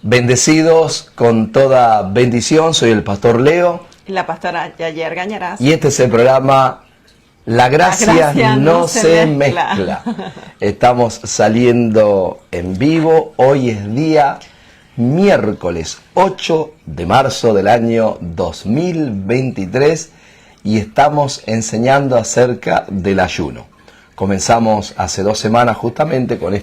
Bendecidos con toda bendición, soy el pastor Leo. Y la pastora Yayer Gañarás. Y este es el programa La Gracia no se mezcla. Estamos saliendo en vivo, hoy es día miércoles 8 de marzo del año 2023 y estamos enseñando acerca del ayuno. Comenzamos hace 2 semanas justamente con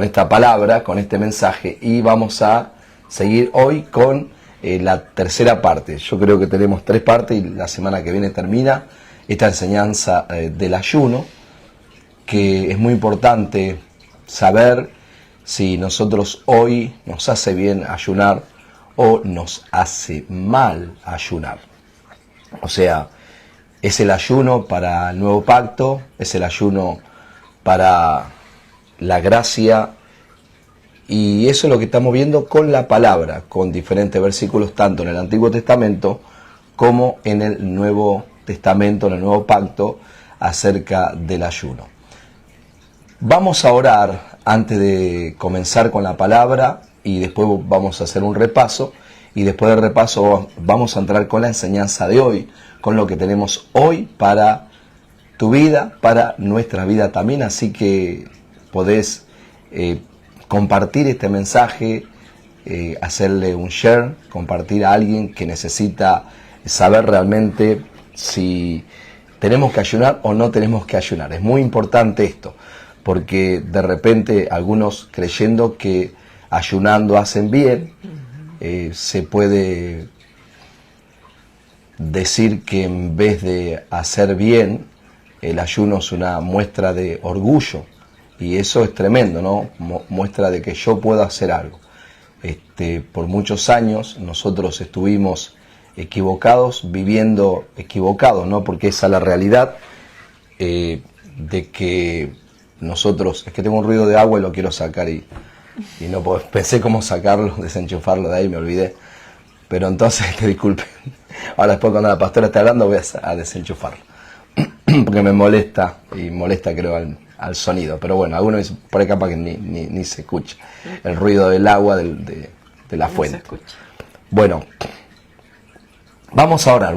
esta palabra, con este mensaje, y vamos a seguir hoy con la tercera parte. Yo creo que tenemos 3 partes y la semana que viene termina esta enseñanza del ayuno, que es muy importante saber si nosotros hoy nos hace bien ayunar o nos hace mal ayunar. O sea, es el ayuno para el nuevo pacto, es el ayuno para la gracia, y eso es lo que estamos viendo con la palabra, con diferentes versículos tanto en el Antiguo Testamento como en el Nuevo Testamento, en el Nuevo Pacto, acerca del ayuno. Vamos a orar antes de comenzar con la palabra y después vamos a hacer un repaso, y después del repaso vamos a entrar con la enseñanza de hoy, con lo que tenemos hoy para tu vida, para nuestra vida también. Así que podés compartir este mensaje, hacerle un share, compartir a alguien que necesita saber realmente si tenemos que ayunar o no tenemos que ayunar. Es muy importante esto, porque de repente algunos, creyendo que ayunando hacen bien, se puede decir que en vez de hacer bien, el ayuno es una muestra de orgullo. Y eso es tremendo, ¿no? Muestra de que yo puedo hacer algo. Por muchos años nosotros estuvimos equivocados, viviendo equivocados, ¿no? Porque esa es la realidad de que nosotros... Es que tengo un ruido de agua y lo quiero sacar y no puedo. Pensé cómo sacarlo, desenchufarlo de ahí, me olvidé. Pero entonces, que disculpen. Ahora después cuando la pastora esté hablando voy a desenchufarlo. Porque me molesta, y molesta creo al sonido, pero bueno, algunos por ahí capaz que ni se escucha el ruido del agua de la fuente. Bueno, vamos a orar.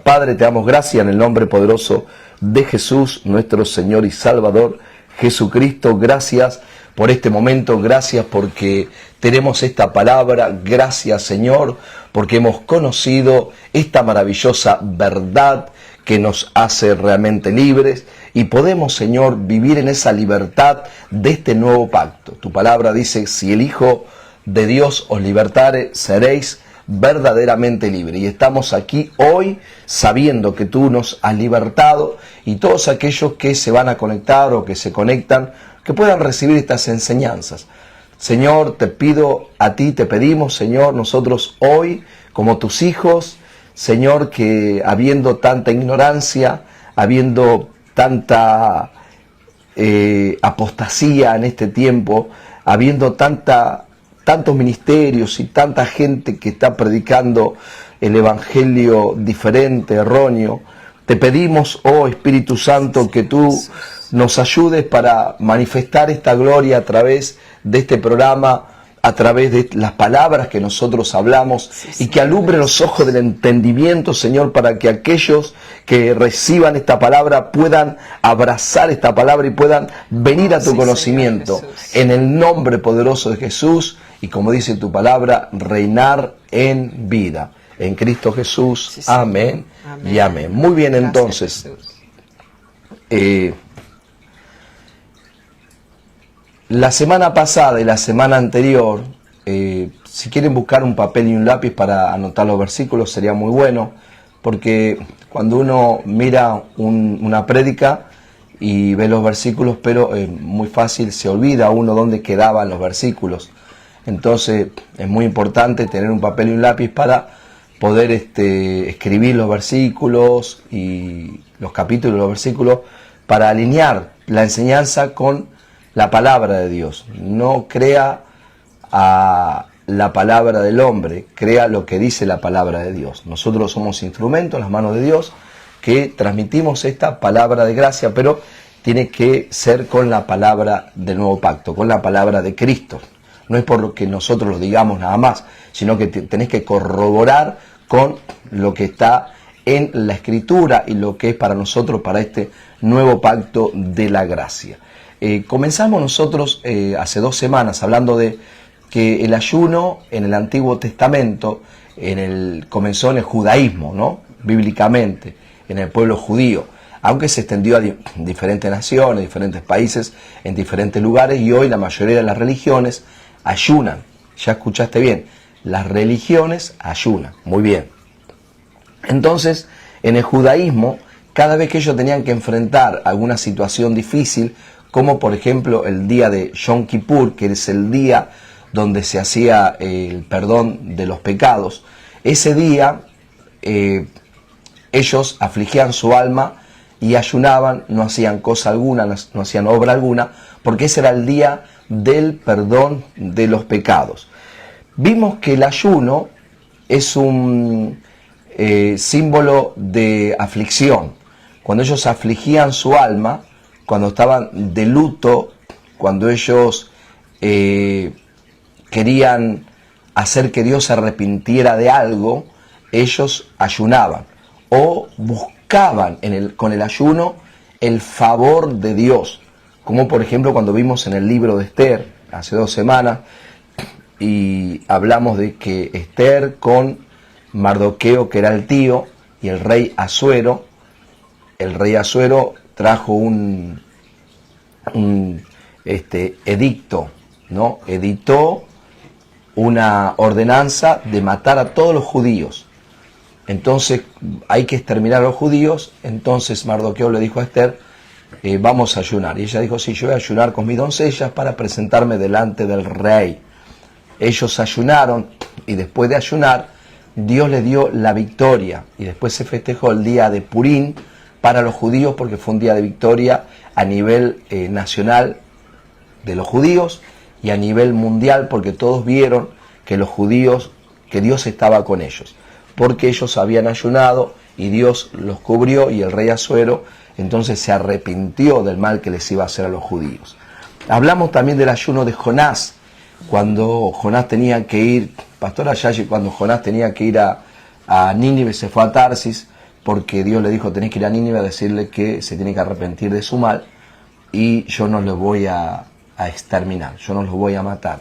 Padre, te damos gracias en el nombre poderoso de Jesús, nuestro Señor y Salvador, Jesucristo. Gracias por este momento, gracias porque tenemos esta palabra, gracias Señor, porque hemos conocido esta maravillosa verdad que nos hace realmente libres, y podemos, Señor, vivir en esa libertad de este nuevo pacto. Tu palabra dice, si el Hijo de Dios os libertare, seréis verdaderamente libres. Y estamos aquí hoy sabiendo que tú nos has libertado, y todos aquellos que se van a conectar o que se conectan, que puedan recibir estas enseñanzas. Señor, te pido a ti, te pedimos, Señor, nosotros hoy, como tus hijos, Señor, que habiendo tanta ignorancia, habiendo tanta apostasía en este tiempo, habiendo tantos ministerios y tanta gente que está predicando el evangelio diferente, erróneo, te pedimos, oh Espíritu Santo, que tú nos ayudes para manifestar esta gloria a través de este programa, a través de las palabras que nosotros hablamos, y que alumbre los ojos del entendimiento, Señor, para que aquellos que reciban esta palabra puedan abrazar esta palabra y puedan venir a tu conocimiento, en el nombre poderoso de Jesús, y como dice tu palabra, reinar en vida. En Cristo Jesús, amén y amén. Muy bien, entonces, la semana pasada y la semana anterior, si quieren buscar un papel y un lápiz para anotar los versículos sería muy bueno, porque cuando uno mira una prédica y ve los versículos, pero muy fácil se olvida uno dónde quedaban los versículos. Entonces es muy importante tener un papel y un lápiz para poder escribir los versículos y los capítulos de los versículos, para alinear la enseñanza con la palabra de Dios. No crea a la palabra del hombre, crea lo que dice la palabra de Dios. Nosotros somos instrumentos en las manos de Dios que transmitimos esta palabra de gracia, pero tiene que ser con la palabra del nuevo pacto, con la palabra de Cristo. no es por lo que nosotros lo digamos nada más, sino que tenés que corroborar con lo que está en la Escritura y lo que es para nosotros, para este nuevo pacto de la gracia. Comenzamos nosotros hace 2 semanas hablando de que el ayuno en el Antiguo Testamento comenzó en el judaísmo, ¿no? Bíblicamente, en el pueblo judío, aunque se extendió a diferentes naciones, diferentes países, en diferentes lugares, y hoy la mayoría de las religiones ayunan. Ya escuchaste bien, las religiones ayunan, muy bien. Entonces, en el judaísmo, cada vez que ellos tenían que enfrentar alguna situación difícil, como por ejemplo el día de Yom Kippur, que es el día donde se hacía el perdón de los pecados, ese día ellos afligían su alma y ayunaban, no hacían cosa alguna, no hacían obra alguna, porque ese era el día del perdón de los pecados. Vimos que el ayuno es un símbolo de aflicción. Cuando ellos afligían su alma, cuando estaban de luto, cuando ellos querían hacer que Dios se arrepintiera de algo, ellos ayunaban o buscaban con el ayuno el favor de Dios, como por ejemplo cuando vimos en el libro de Esther hace 2 semanas y hablamos de que Esther con Mardoqueo, que era el tío, y el rey Asuero trajo un edicto, ¿no? Editó una ordenanza de matar a todos los judíos. Entonces hay que exterminar a los judíos. Entonces Mardoqueo le dijo a Esther, vamos a ayunar. Y ella dijo, sí, yo voy a ayunar con mis doncellas para presentarme delante del rey. Ellos ayunaron y después de ayunar, Dios les dio la victoria. Y después se festejó el día de Purim para los judíos porque fue un día de victoria a nivel nacional de los judíos y a nivel mundial porque todos vieron que los judíos, que Dios estaba con ellos. Porque ellos habían ayunado y Dios los cubrió y el rey Asuero entonces se arrepintió del mal que les iba a hacer a los judíos. Hablamos también del ayuno de Jonás, cuando Jonás tenía que ir, Pastora Yayi, cuando Jonás tenía que ir a Nínive, se fue a Tarsis, porque Dios le dijo, tenés que ir a Nínive a decirle que se tiene que arrepentir de su mal y yo no los voy a exterminar, yo no los voy a matar.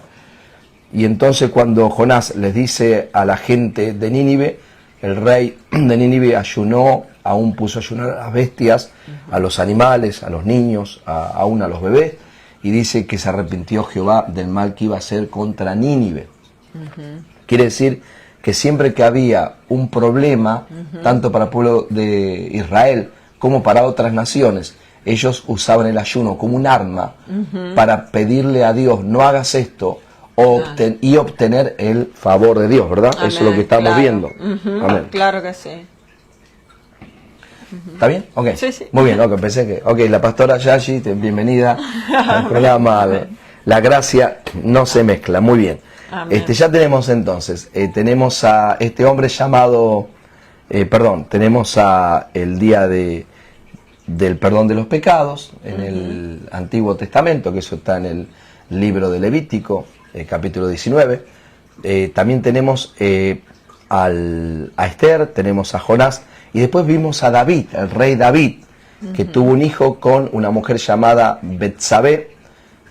Y entonces cuando Jonás les dice a la gente de Nínive, el rey de Nínive ayunó, aún puso a ayunar a las bestias, a los animales, a los niños, aún a los bebés, y dice que se arrepintió Jehová del mal que iba a hacer contra Nínive. Quiere decir que siempre que había un problema, tanto para el pueblo de Israel como para otras naciones, ellos usaban el ayuno como un arma para pedirle a Dios, no hagas esto, y obtener el favor de Dios, ¿verdad? Amén, eso es lo que estamos viendo. Amén. Claro que sí. ¿Está bien? Ok. Sí, sí. Muy bien, pensé que... Ok, la pastora Yayi, bienvenida al programa. La gracia no se mezcla. Muy bien. Ya tenemos entonces, tenemos a este hombre llamado... tenemos a el día del perdón de los pecados en el Antiguo Testamento, que eso está en el libro de Levítico, capítulo 19. También tenemos a Esther, tenemos a Jonás, y después vimos a David, el rey David, que tuvo un hijo con una mujer llamada Betsabé,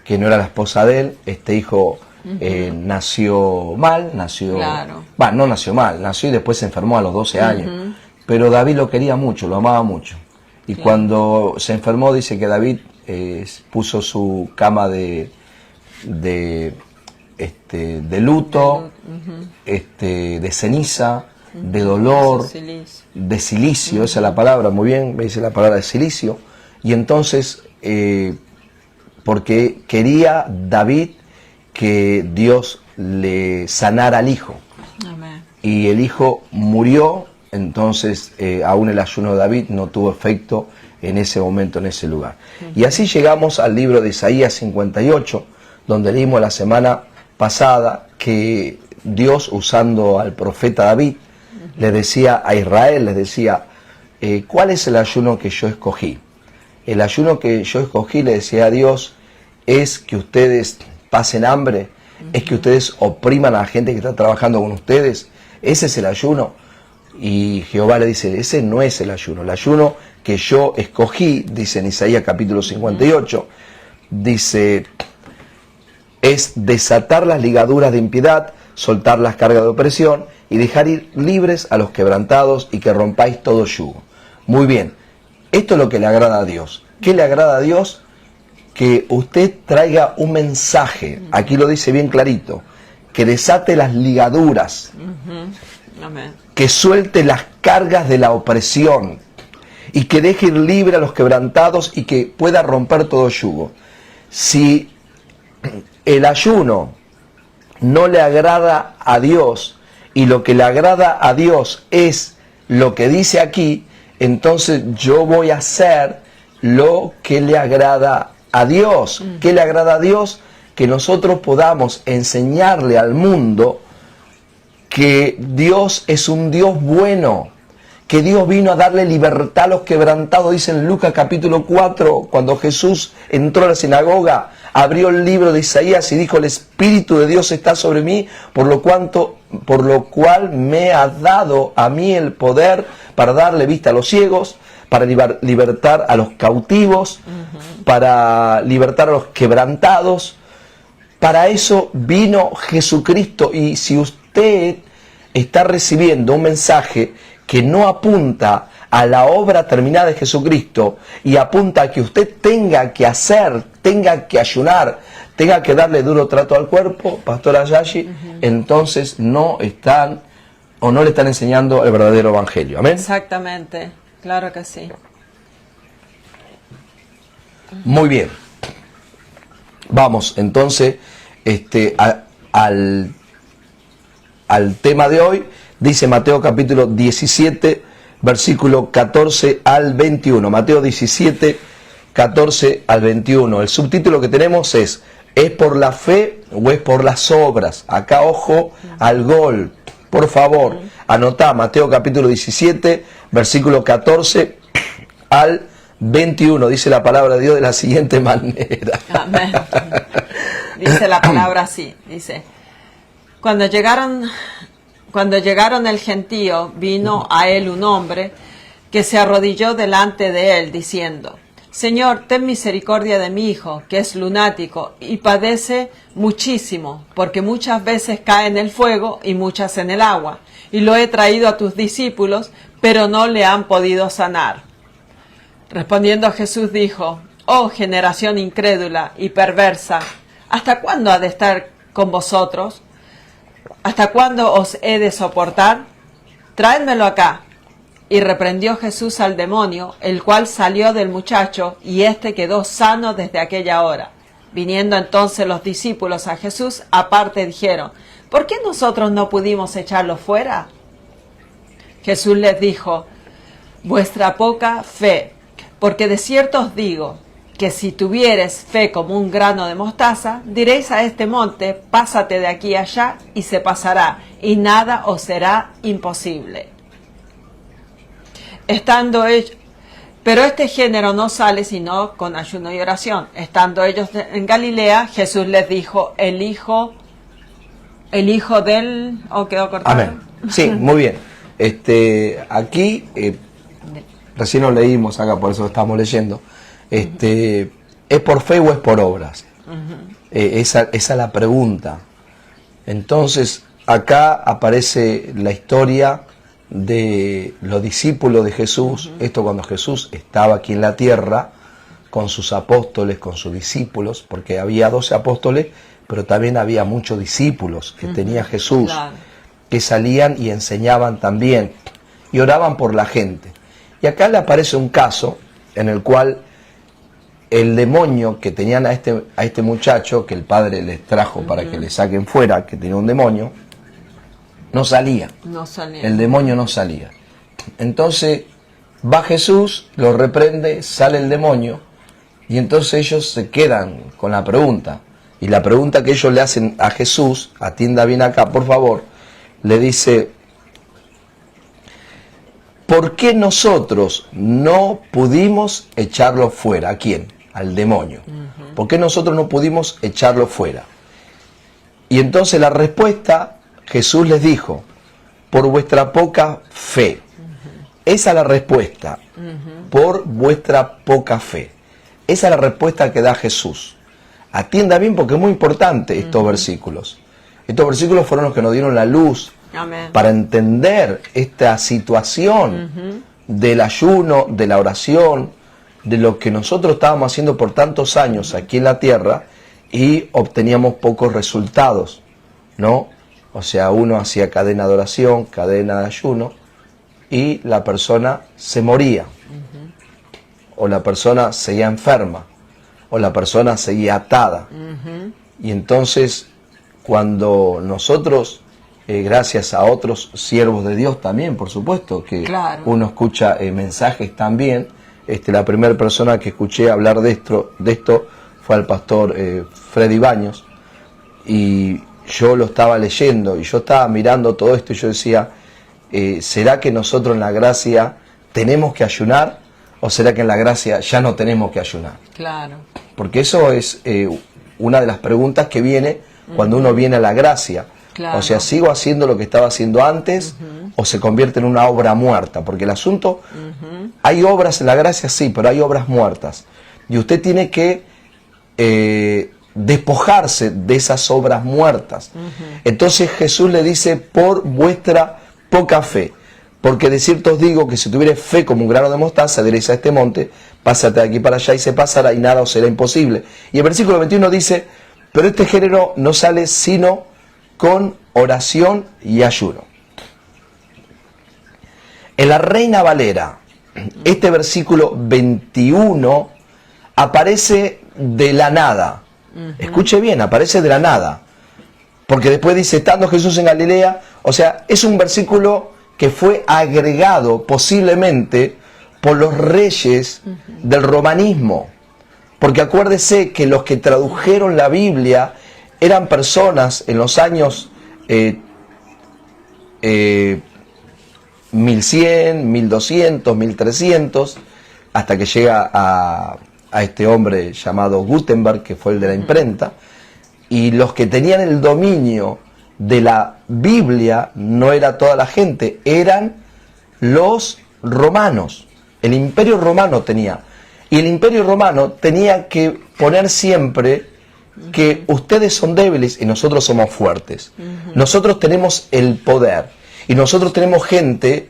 que no era la esposa de él. Este hijo nació mal, no nació mal, nació y después se enfermó a los 12 años. Pero David lo quería mucho, lo amaba mucho. Y cuando se enfermó, dice que David puso su cama de luto, de ceniza, de dolor, de silicio, esa es la palabra, muy bien, me dice la palabra de silicio. Y entonces, porque quería David que Dios le sanara al hijo. Amén. Y el hijo murió, entonces aún el ayuno de David no tuvo efecto en ese momento, en ese lugar. Y así llegamos al libro de Isaías 58, donde leímos la semana pasada que Dios, usando al profeta David, le decía a Israel, les decía, ¿cuál es el ayuno que yo escogí? El ayuno que yo escogí, le decía a Dios, es que ustedes pasen hambre, ¿Es que ustedes opriman a la gente que está trabajando con ustedes? ¿Ese es el ayuno? Y Jehová le dice, ese no es el ayuno. El ayuno que yo escogí, dice en Isaías capítulo 58, dice, es desatar las ligaduras de impiedad, soltar las cargas de opresión y dejar ir libres a los quebrantados y que rompáis todo yugo. Muy bien, esto es lo que le agrada a Dios. ¿Qué le agrada a Dios? Que usted traiga un mensaje, aquí lo dice bien clarito, que desate las ligaduras, Amén. que suelte las cargas de la opresión y que deje ir libre a los quebrantados y que pueda romper todo yugo. Si el ayuno no le agrada a Dios y lo que le agrada a Dios es lo que dice aquí, entonces yo voy a hacer lo que le agrada a Dios. ¿Qué le agrada a Dios? Que nosotros podamos enseñarle al mundo que Dios es un Dios bueno, que Dios vino a darle libertad a los quebrantados. Dice en Lucas capítulo 4, cuando Jesús entró a la sinagoga, abrió el libro de Isaías y dijo, el Espíritu de Dios está sobre mí, por lo cual me ha dado a mí el poder para darle vista a los ciegos, para libertar a los cautivos, para libertar a los quebrantados. Para eso vino Jesucristo. Y si usted está recibiendo un mensaje que no apunta a la obra terminada de Jesucristo y apunta a que usted tenga que hacer, tenga que ayunar, tenga que darle duro trato al cuerpo, Pastora Yashi, entonces no están o no le están enseñando el verdadero evangelio. Amén. Exactamente, claro que sí. Muy bien. Vamos entonces al tema de hoy. Dice Mateo capítulo 17, versículo 14 al 21. Mateo 17, 14 al 21. El subtítulo que tenemos ¿es por la fe o es por las obras? Acá ojo al gol. Por favor, anotá Mateo capítulo 17, versículo 14 al 21. Dice la palabra de Dios de la siguiente manera. Amén. Dice la palabra así, dice, cuando llegaron el gentío, vino a él un hombre que se arrodilló delante de él, diciendo, Señor, ten misericordia de mi hijo, que es lunático y padece muchísimo, porque muchas veces cae en el fuego y muchas en el agua. Y lo he traído a tus discípulos, pero no le han podido sanar. Respondiendo Jesús dijo, oh generación incrédula y perversa, ¿hasta cuándo ha de estar con vosotros? ¿Hasta cuándo os he de soportar? Traédmelo acá. Y reprendió Jesús al demonio, el cual salió del muchacho, y éste quedó sano desde aquella hora. Viniendo entonces los discípulos a Jesús, aparte dijeron, ¿por qué nosotros no pudimos echarlo fuera? Jesús les dijo, vuestra poca fe, porque de cierto os digo, que si tuviereis fe como un grano de mostaza, diréis a este monte, pásate de aquí allá, y se pasará, y nada os será imposible. Pero este género no sale sino con ayuno y oración. Estando ellos en Galilea, Jesús les dijo, el hijo del... ¿O quedó cortado? Amén. Sí, muy bien. Aquí, recién lo leímos acá, por eso lo estamos leyendo. ¿Es por fe o es por obras? Esa es la pregunta. Entonces, acá aparece la historia de los discípulos de Jesús. Esto cuando Jesús estaba aquí en la tierra, con sus apóstoles, con sus discípulos, porque había 12 apóstoles, pero también había muchos discípulos que tenía Jesús, claro, que salían y enseñaban también, y oraban por la gente. Y acá le aparece un caso en el cual el demonio que tenían a este muchacho, que el padre les trajo para que le saquen fuera, que tenía un demonio, no salía. El demonio no salía. Entonces va Jesús, lo reprende, sale el demonio, y entonces ellos se quedan con la pregunta. Y la pregunta que ellos le hacen a Jesús, atienda bien acá, por favor, le dice, ¿por qué nosotros no pudimos echarlo fuera? ¿A quién? Al demonio. ¿Por qué nosotros no pudimos echarlo fuera? Y entonces la respuesta, Jesús les dijo, por vuestra poca fe. Esa es la respuesta, por vuestra poca fe. Esa es la respuesta que da Jesús. Atienda bien porque es muy importante estos versículos. Estos versículos fueron los que nos dieron la luz Amén. para entender esta situación del ayuno, de la oración, de lo que nosotros estábamos haciendo por tantos años aquí en la tierra y obteníamos pocos resultados, ¿no? O sea, uno hacía cadena de oración, cadena de ayuno y la persona se moría, o la persona seguía enferma, o la persona seguía atada. Y entonces, cuando nosotros, gracias a otros siervos de Dios también, por supuesto, que Claro. uno escucha mensajes también, la primera persona que escuché hablar de esto fue al pastor Freddy Baños, y yo lo estaba leyendo, y yo estaba mirando todo esto, y yo decía, ¿será que nosotros en la gracia tenemos que ayunar? ¿O será que en la gracia ya no tenemos que ayunar? Claro. Porque eso es una de las preguntas que viene cuando uno viene a la gracia. Claro. O sea, ¿sigo haciendo lo que estaba haciendo antes o se convierte en una obra muerta? Porque el asunto, hay obras en la gracia, sí, pero hay obras muertas. Y usted tiene que despojarse de esas obras muertas. Entonces Jesús le dice, por vuestra poca fe. Porque de cierto os digo que si tuvieres fe como un grano de mostaza, diréis a este monte, pásate de aquí para allá y se pasará y nada os será imposible. Y el versículo 21 dice, pero este género no sale sino con oración y ayuno. En la Reina Valera, este versículo 21 aparece de la nada. Escuche bien, aparece de la nada. Porque después dice, estando Jesús en Galilea, o sea, es un versículo que fue agregado posiblemente por los reyes del romanismo. Porque acuérdese que los que tradujeron la Biblia eran personas en los años 1100, 1200, 1300, hasta que llega a este hombre llamado Gutenberg, que fue el de la imprenta, y los que tenían el dominio de la Biblia no era toda la gente, eran los romanos. El Imperio Romano tenía. Y el Imperio Romano tenía que poner siempre que ustedes son débiles y nosotros somos fuertes. Nosotros tenemos el poder. Y nosotros tenemos gente,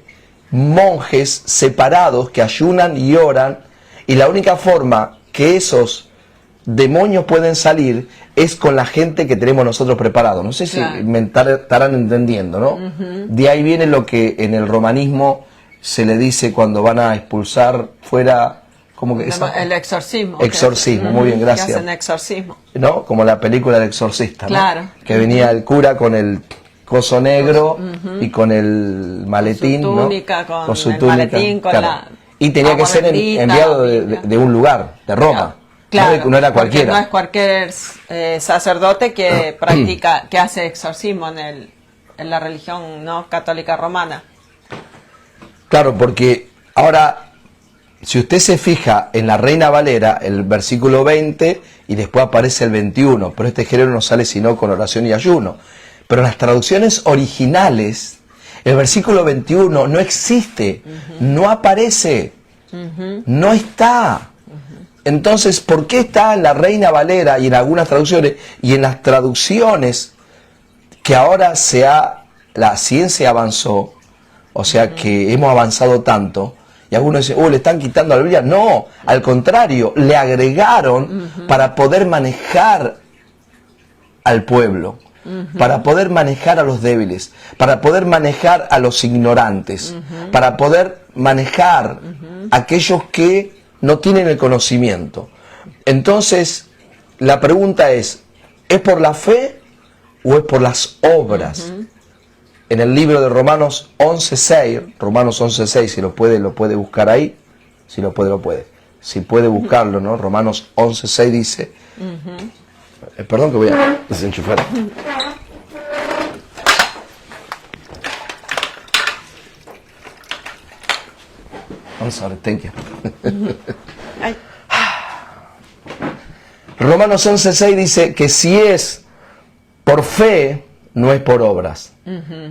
monjes separados que ayunan y oran. Y la única forma que esos demonios pueden salir es con la gente que tenemos nosotros preparados. No sé si me estarán entendiendo, ¿no? De ahí viene lo que en el romanismo se le dice cuando van a expulsar fuera, ¿cómo que es? El exorcismo. Exorcismo, muy bien, gracias. Que hacen exorcismo. ¿No? Como la película del exorcista, ¿no? Claro. Que venía el cura con el coso negro y con el maletín, con su túnica, ¿no? con su el túnica, maletín, con la y tenía que agua ser bendita, enviado de un lugar, de Roma. Claro, no era cualquiera. No es cualquier sacerdote que practica, que hace exorcismo en la religión no católica romana. Claro, porque ahora, si usted se fija en la Reina Valera, el versículo 20, y después aparece el 21, pero este género no sale sino con oración y ayuno. Pero en las traducciones originales, el versículo 21 no existe, no aparece, no está. Entonces, ¿por qué está en la Reina Valera y en algunas traducciones, y en las traducciones que ahora la ciencia avanzó, o sea que hemos avanzado tanto, y algunos dicen, le están quitando a la Biblia? No, al contrario, le agregaron para poder manejar al pueblo, para poder manejar a los débiles, para poder manejar a los ignorantes, para poder manejar a aquellos que no tienen el conocimiento. Entonces, la pregunta ¿es por la fe o es por las obras? En el libro de Romanos 11.6, si lo puede buscar ahí, si lo puede. Si puede buscarlo, ¿no? Romanos 11.6 dice, perdón que voy a desenchufar. I'm sorry, thank you. Romanos 11.6 dice que si es por fe no es por obras.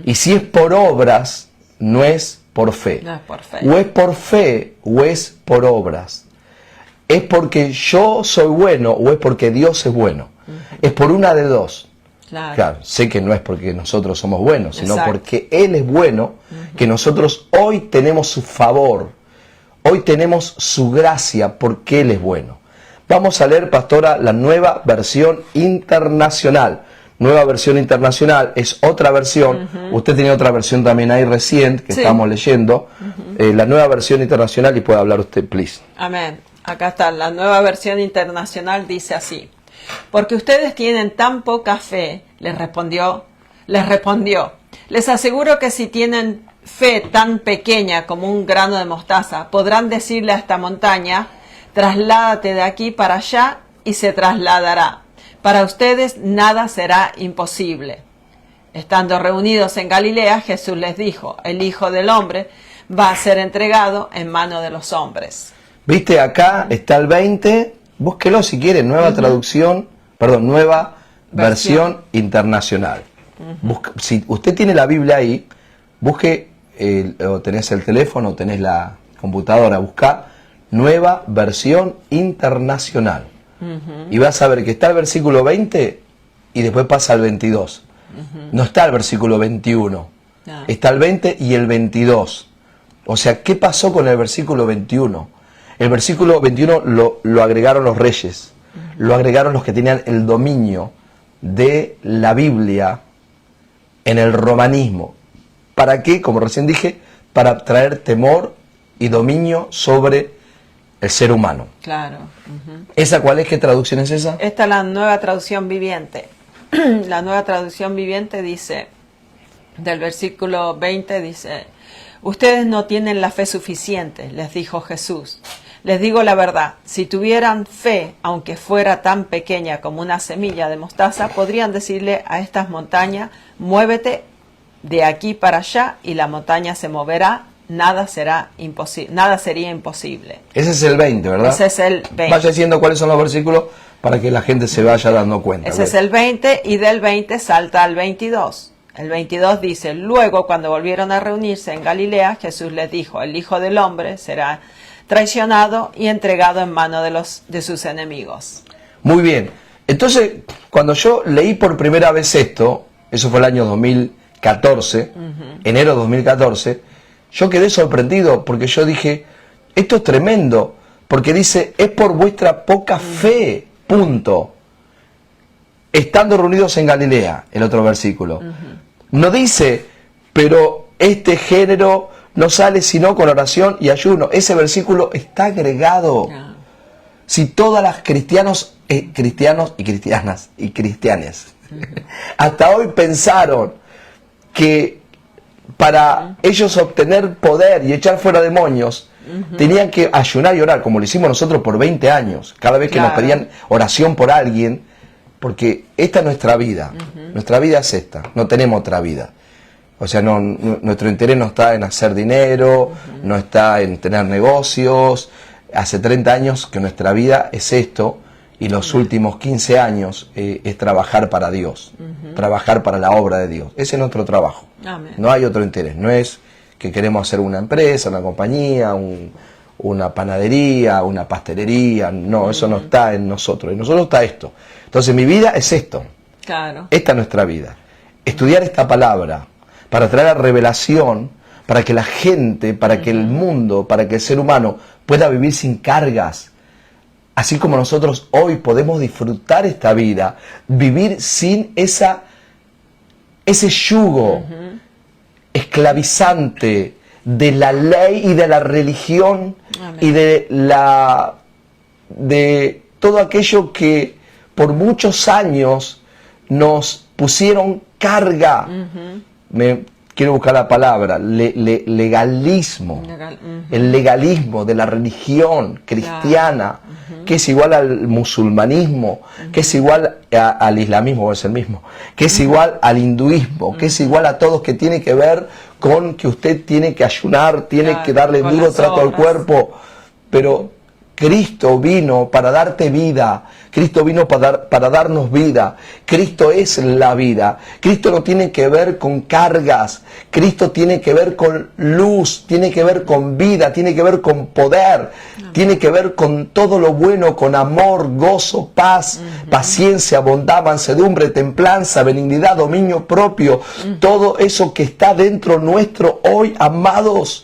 Y si es por obras, no es por fe. No es por fe. O es por fe o es por obras. ¿Es porque yo soy bueno o es porque Dios es bueno? Es por una de dos. Claro, sé que no es porque nosotros somos buenos, sino porque Él es bueno, que nosotros hoy tenemos su favor, hoy tenemos su gracia porque Él es bueno. Vamos a leer, pastora, la Nueva Versión Internacional. Nueva Versión Internacional es otra versión. Usted tenía otra versión también ahí recién que estamos leyendo. La Nueva Versión Internacional, y puede hablar usted, please. Amén. Acá está, la Nueva Versión Internacional dice así: porque ustedes tienen tan poca fe, les respondió, les aseguro que si tienen fe tan pequeña como un grano de mostaza, podrán decirle a esta montaña, trasládate de aquí para allá, y se trasladará. Para ustedes nada será imposible. Estando reunidos en Galilea, Jesús les dijo, el Hijo del Hombre va a ser entregado en manos de los hombres. ¿Viste? Acá está el 20, búsquelo si quiere, nueva traducción, perdón, Nueva Versión Internacional. Si usted tiene la Biblia ahí, busque, o tenés el teléfono, o tenés la computadora, busca Nueva Versión Internacional. Y vas a ver que está el versículo 20 y después pasa al 22. No está el versículo 21. Está el 20 y el 22. O sea, ¿qué pasó con el versículo 21? El versículo 21 lo agregaron los reyes. Lo agregaron los que tenían el dominio de la Biblia en el romanismo. ¿Para qué? Como recién dije, para traer temor y dominio sobre el ser humano. Claro. ¿Esa cuál es? ¿Qué traducción es esa? Esta es la Nueva Traducción Viviente. La Nueva Traducción Viviente dice, del versículo 20 dice, ustedes no tienen la fe suficiente, les dijo Jesús. Les digo la verdad, si tuvieran fe, aunque fuera tan pequeña como una semilla de mostaza, podrían decirle a estas montañas, muévete de aquí para allá, y la montaña se moverá. Nada sería imposible. Ese es el 20, ¿verdad? Ese es el 20. Vaya diciendo cuáles son los versículos para que la gente se vaya dando cuenta. Ese es el 20 y del 20 salta al 22. El 22 dice, luego cuando volvieron a reunirse en Galilea, Jesús les dijo, el Hijo del Hombre será traicionado y entregado en manos de sus enemigos. Muy bien. Entonces, cuando yo leí por primera vez esto, eso fue el año 2014, enero de 2014, yo quedé sorprendido porque yo dije, esto es tremendo, porque dice, es por vuestra poca fe, punto. Estando reunidos en Galilea, el otro versículo. No dice, pero este género no sale sino con oración y ayuno. Ese versículo está agregado. Si todas las cristianos y cristianas y cristianes hasta hoy pensaron que para ellos obtener poder y echar fuera demonios, tenían que ayunar y orar, como lo hicimos nosotros por 20 años, cada vez que nos pedían oración por alguien, porque esta es nuestra vida, nuestra vida es esta, no tenemos otra vida. O sea, nuestro interés no está en hacer dinero, no está en tener negocios. Hace 30 años que nuestra vida es esto, y los últimos 15 años es trabajar para Dios, trabajar para la obra de Dios. Ese es nuestro trabajo. Amén. No hay otro interés, no es que queremos hacer una empresa, una compañía, una panadería, una pastelería, no, eso no está en nosotros, en nosotros está esto. Entonces mi vida es esto, esta es nuestra vida. Estudiar esta palabra para traer la revelación, para que la gente, para que el mundo, para que el ser humano pueda vivir sin cargas. Así como nosotros hoy podemos disfrutar esta vida, vivir sin ese yugo esclavizante de la ley y de la religión. Amén. Y de todo aquello que por muchos años nos pusieron carga. Quiero buscar la palabra, legalismo. El legalismo de la religión cristiana, que es igual al musulmanismo, que es igual al islamismo, es el mismo, que es igual al hinduismo, que es igual a todos, que tiene que ver con que usted tiene que ayunar, tiene que darle duro trato al cuerpo. Pero Cristo vino para darte vida. Cristo vino para darnos vida. Cristo es la vida. Cristo no tiene que ver con cargas. Cristo tiene que ver con luz, tiene que ver con vida, tiene que ver con poder, tiene que ver con todo lo bueno, con amor, gozo, paz, paciencia, bondad, mansedumbre, templanza, benignidad, dominio propio. Todo eso que está dentro nuestro hoy, amados.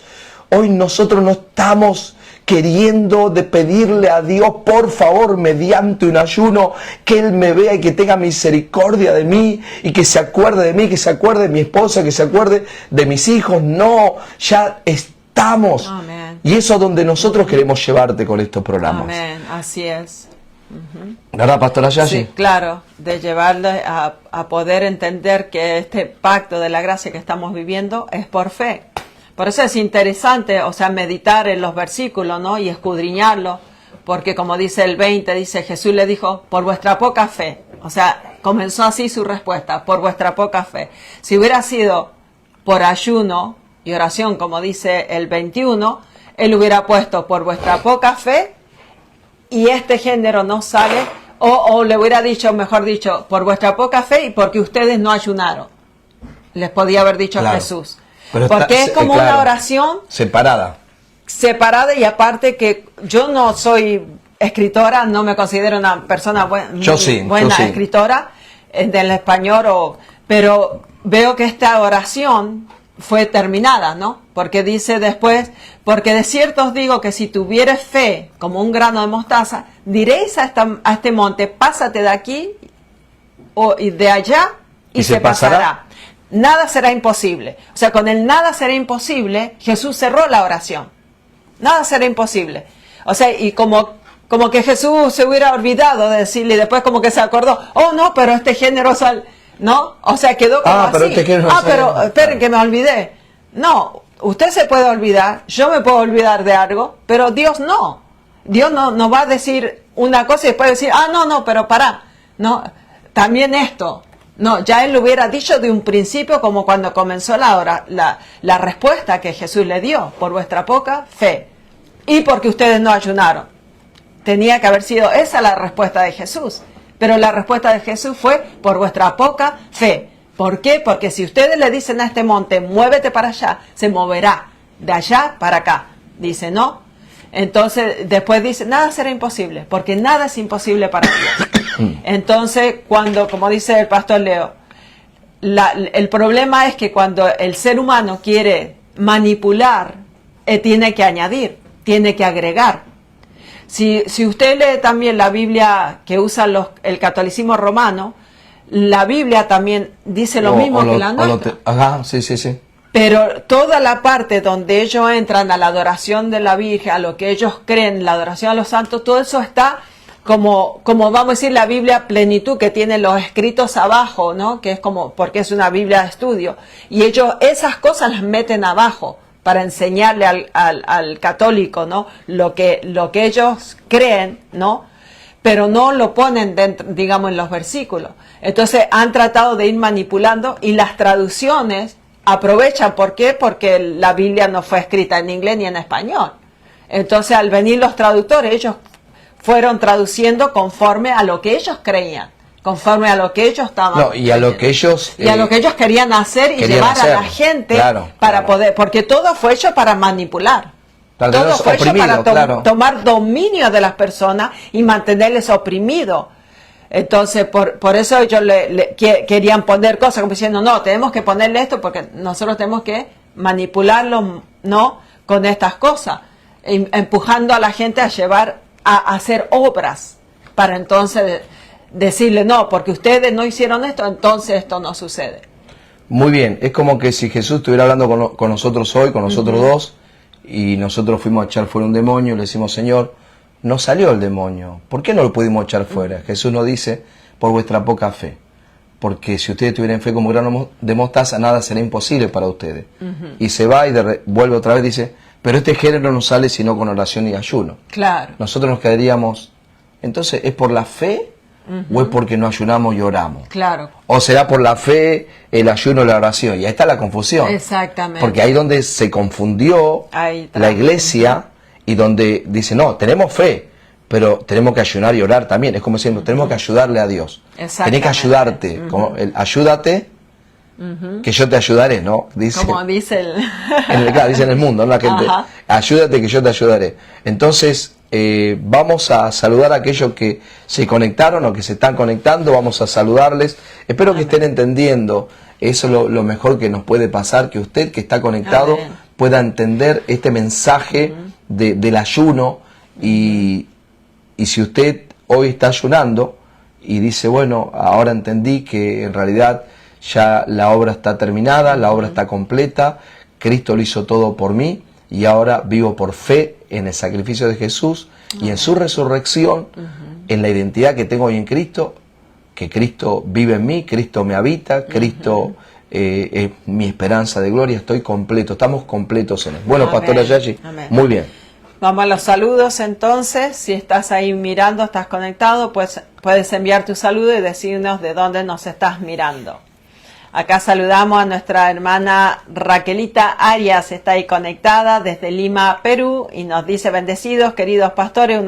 Hoy nosotros no estamos queriendo de pedirle a Dios, por favor, mediante un ayuno, que Él me vea y que tenga misericordia de mí y que se acuerde de mí, que se acuerde de mi esposa, que se acuerde de mis hijos. No, ya estamos. Amén. Y eso es donde nosotros queremos llevarte con estos programas. Amén, así es. ¿Verdad, Pastora Yashi? Sí, claro, de llevarle a poder entender que este pacto de la gracia que estamos viviendo es por fe. Por eso es interesante, o sea, meditar en los versículos, ¿no? Y escudriñarlo, porque como dice el 20, dice, Jesús le dijo, por vuestra poca fe. O sea, comenzó así su respuesta, por vuestra poca fe. Si hubiera sido por ayuno y oración, como dice el 21, él hubiera puesto por vuestra poca fe y este género no sale, o le hubiera dicho, mejor dicho, por vuestra poca fe y porque ustedes no ayunaron. Les podía haber dicho a Jesús. Pero porque es como una oración separada y aparte que yo no soy escritora, no me considero una persona buena escritora del español, pero veo que esta oración fue terminada, ¿no? Porque dice después, porque de cierto os digo que si tuvieres fe como un grano de mostaza, diréis a este monte, pásate de aquí y de allá y se pasará. Nada será imposible. O sea, con el nada será imposible, Jesús cerró la oración. Nada será imposible. O sea, y como que Jesús se hubiera olvidado de decirle y después como que se acordó, oh no, pero este género ¿no? O sea, quedó como así. Pero esperen que me olvidé. No, usted se puede olvidar, yo me puedo olvidar de algo, pero Dios no. Dios no va a decir una cosa y después decir, no, pero pará. No, también esto. No, ya él lo hubiera dicho de un principio, como cuando comenzó la respuesta que Jesús le dio, por vuestra poca fe y porque ustedes no ayunaron. Tenía que haber sido esa la respuesta de Jesús, pero la respuesta de Jesús fue por vuestra poca fe. ¿Por qué? Porque si ustedes le dicen a este monte, muévete para allá, se moverá de allá para acá. Dice, ¿no? Entonces, después dice, nada será imposible, porque nada es imposible para Dios. Entonces, como dice el pastor Leo, el problema es que cuando el ser humano quiere manipular, tiene que añadir, tiene que agregar. Si usted lee también la Biblia que usa el catolicismo romano, la Biblia también dice lo mismo que la nuestra. Sí. Pero toda la parte donde ellos entran a la adoración de la Virgen, a lo que ellos creen, la adoración a los santos, todo eso está como vamos a decir la Biblia plenitud, que tiene los escritos abajo, ¿no? Que es porque es una Biblia de estudio. Y ellos esas cosas las meten abajo para enseñarle al católico, ¿no? Lo que ellos creen, ¿no? Pero no lo ponen dentro, digamos, en los versículos. Entonces han tratado de ir manipulando y las traducciones aprovechan. ¿Por qué? Porque la Biblia no fue escrita en inglés ni en español. Entonces al venir los traductores, ellos fueron traduciendo conforme a lo que ellos creían, conforme a lo que ellos estaban y a lo que ellos querían hacer y llevar a la gente para poder, porque todo fue hecho para manipular. Todo fue hecho para tomar dominio de las personas y mantenerles oprimidos. Entonces, por eso ellos querían poner cosas como diciendo, no, tenemos que ponerle esto porque nosotros tenemos que manipularlo, ¿no? Con estas cosas, empujando a la gente a llevar a hacer obras para entonces decirle, no, porque ustedes no hicieron esto, entonces esto no sucede. Muy bien, es como que si Jesús estuviera hablando con nosotros hoy, con nosotros dos, y nosotros fuimos a echar fuera un demonio y le decimos, Señor, no salió el demonio, ¿por qué no lo pudimos echar fuera? Jesús nos dice, por vuestra poca fe, porque si ustedes tuvieran fe como grano de mostaza, nada será imposible para ustedes. Y se va y vuelve otra vez, dice, pero este género no sale sino con oración y ayuno. Claro. Nosotros nos quedaríamos, entonces, ¿es por la fe o es porque no ayunamos y oramos? Claro. O será por la fe, el ayuno y la oración. Y ahí está la confusión. Exactamente. Porque ahí donde se confundió la iglesia y donde dice, no, tenemos fe, pero tenemos que ayunar y orar también. Es como diciendo, tenemos que ayudarle a Dios. Tenés que ayudarte. Como el, ayúdate, que yo te ayudaré, ¿no? Dice, como dice el... claro, dice en el mundo, ¿no? La gente, ayúdate que yo te ayudaré. Entonces, vamos a saludar a aquellos que se conectaron o que se están conectando, vamos a saludarles. Espero que estén entendiendo, eso es lo mejor que nos puede pasar, que usted que está conectado pueda entender este mensaje del ayuno y si usted hoy está ayunando y dice, bueno, ahora entendí que en realidad ya la obra está terminada, la obra está completa, Cristo lo hizo todo por mí y ahora vivo por fe en el sacrificio de Jesús y en su resurrección, en la identidad que tengo hoy en Cristo, que Cristo vive en mí, Cristo me habita, Cristo es mi esperanza de gloria, estoy completo, estamos completos en él. Bueno, Pastora Yashi, muy bien. Vamos a los saludos entonces. Si estás ahí mirando, estás conectado, pues puedes enviar tu saludo y decirnos de dónde nos estás mirando. Acá saludamos a nuestra hermana Raquelita Arias, está ahí conectada desde Lima, Perú, y nos dice: bendecidos, queridos pastores,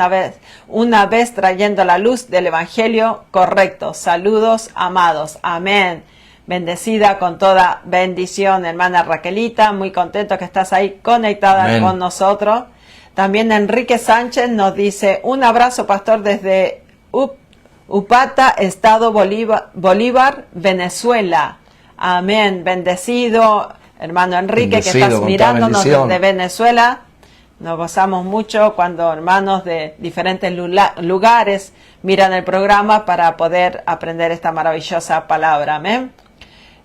una vez trayendo la luz del Evangelio correcto. Saludos, amados. Amén. Bendecida con toda bendición, hermana Raquelita. Muy contento que estás ahí conectada con nosotros. También Enrique Sánchez nos dice: un abrazo, pastor, desde Upata, Estado Bolívar, Venezuela. Amén. Bendecido, hermano Enrique, bendecido, que estás mirándonos desde Venezuela. Nos gozamos mucho cuando hermanos de diferentes lugares miran el programa para poder aprender esta maravillosa palabra. Amén.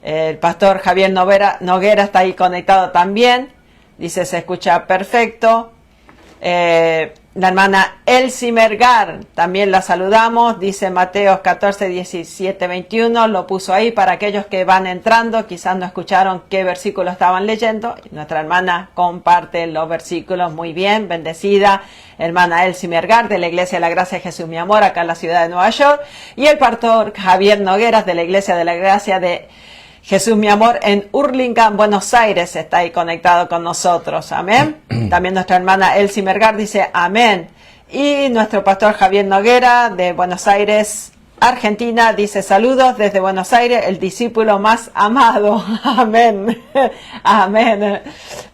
El pastor Javier Noguera está ahí conectado también. Dice, se escucha perfecto. La hermana Elsie Mergar, también la saludamos, dice Mateos 14, 17, 21, lo puso ahí para aquellos que van entrando, quizás no escucharon qué versículo estaban leyendo. Nuestra hermana comparte los versículos, muy bien, bendecida, hermana Elsie Mergar de la Iglesia de la Gracia de Jesús Mi Amor, acá en la ciudad de Nueva York, y el pastor Javier Nogueras de la Iglesia de la Gracia de Jesús Mi Amor en Hurlingham, Buenos Aires, está ahí conectado con nosotros. Amén. También nuestra hermana Elsie Mergar dice amén. Y nuestro pastor Javier Noguera de Buenos Aires, Argentina, dice saludos desde Buenos Aires, el discípulo más amado. Amén. Amén.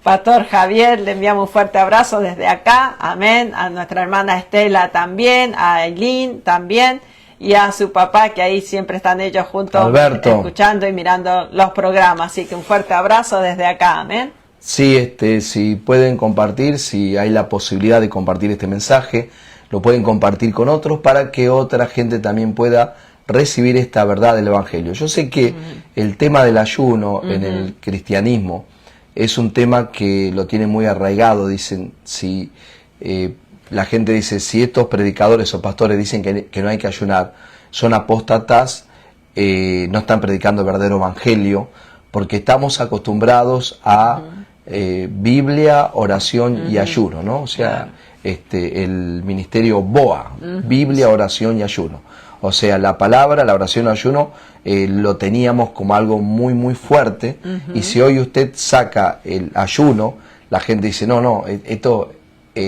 Pastor Javier, le enviamos un fuerte abrazo desde acá. Amén. A nuestra hermana Estela también, a Aileen también. Y a su papá, que ahí siempre están ellos juntos, Alberto, escuchando y mirando los programas. Así que un fuerte abrazo desde acá, amén. Sí, si pueden compartir, si hay la posibilidad de compartir este mensaje, lo pueden compartir con otros para que otra gente también pueda recibir esta verdad del Evangelio. Yo sé que el tema del ayuno en el cristianismo es un tema que lo tiene muy arraigado. Dicen, si la gente dice, si estos predicadores o pastores dicen que no hay que ayunar, son apóstatas, no están predicando el verdadero evangelio, porque estamos acostumbrados a Biblia, oración y ayuno, ¿no? O sea, el ministerio BOA, Biblia, oración y ayuno. O sea, la palabra, la oración y ayuno lo teníamos como algo muy, muy fuerte, y si hoy usted saca el ayuno, la gente dice, no, esto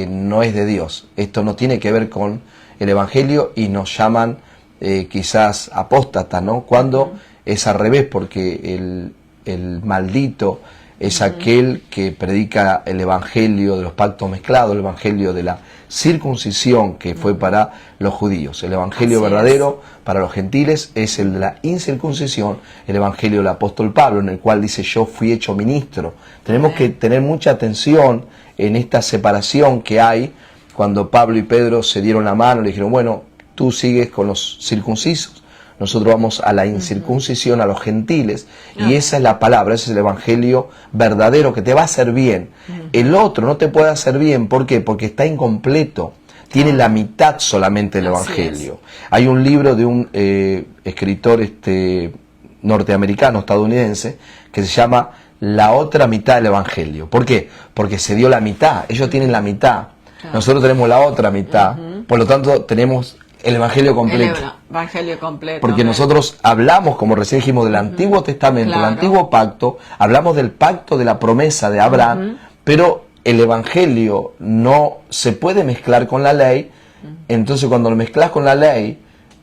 no es de Dios, esto no tiene que ver con el Evangelio, y nos llaman quizás apóstatas, ¿no? Cuando es al revés, porque el maldito es aquel que predica el Evangelio de los pactos mezclados, el Evangelio de la circuncisión que fue para los judíos. El Evangelio verdadero para los gentiles es el de la incircuncisión, el Evangelio del apóstol Pablo, en el cual dice, yo fui hecho ministro. Tenemos que tener mucha atención en esta separación que hay cuando Pablo y Pedro se dieron la mano y le dijeron, bueno, tú sigues con los circuncisos, nosotros vamos a la incircuncisión, a los gentiles, y esa es la palabra, ese es el Evangelio verdadero que te va a hacer bien. El otro no te puede hacer bien, ¿por qué? Porque está incompleto, tiene la mitad solamente del Evangelio. Hay un libro de un escritor norteamericano, estadounidense, que se llama La otra mitad del Evangelio. ¿Por qué? Porque se dio la mitad, ellos tienen la mitad, nosotros tenemos la otra mitad, por lo tanto tenemos el Evangelio completo. El Evangelio completo. Porque nosotros hablamos, como recién dijimos, del Antiguo Testamento, el Antiguo Pacto, hablamos del pacto de la promesa de Abraham, pero el evangelio no se puede mezclar con la ley, entonces cuando lo mezclas con la ley,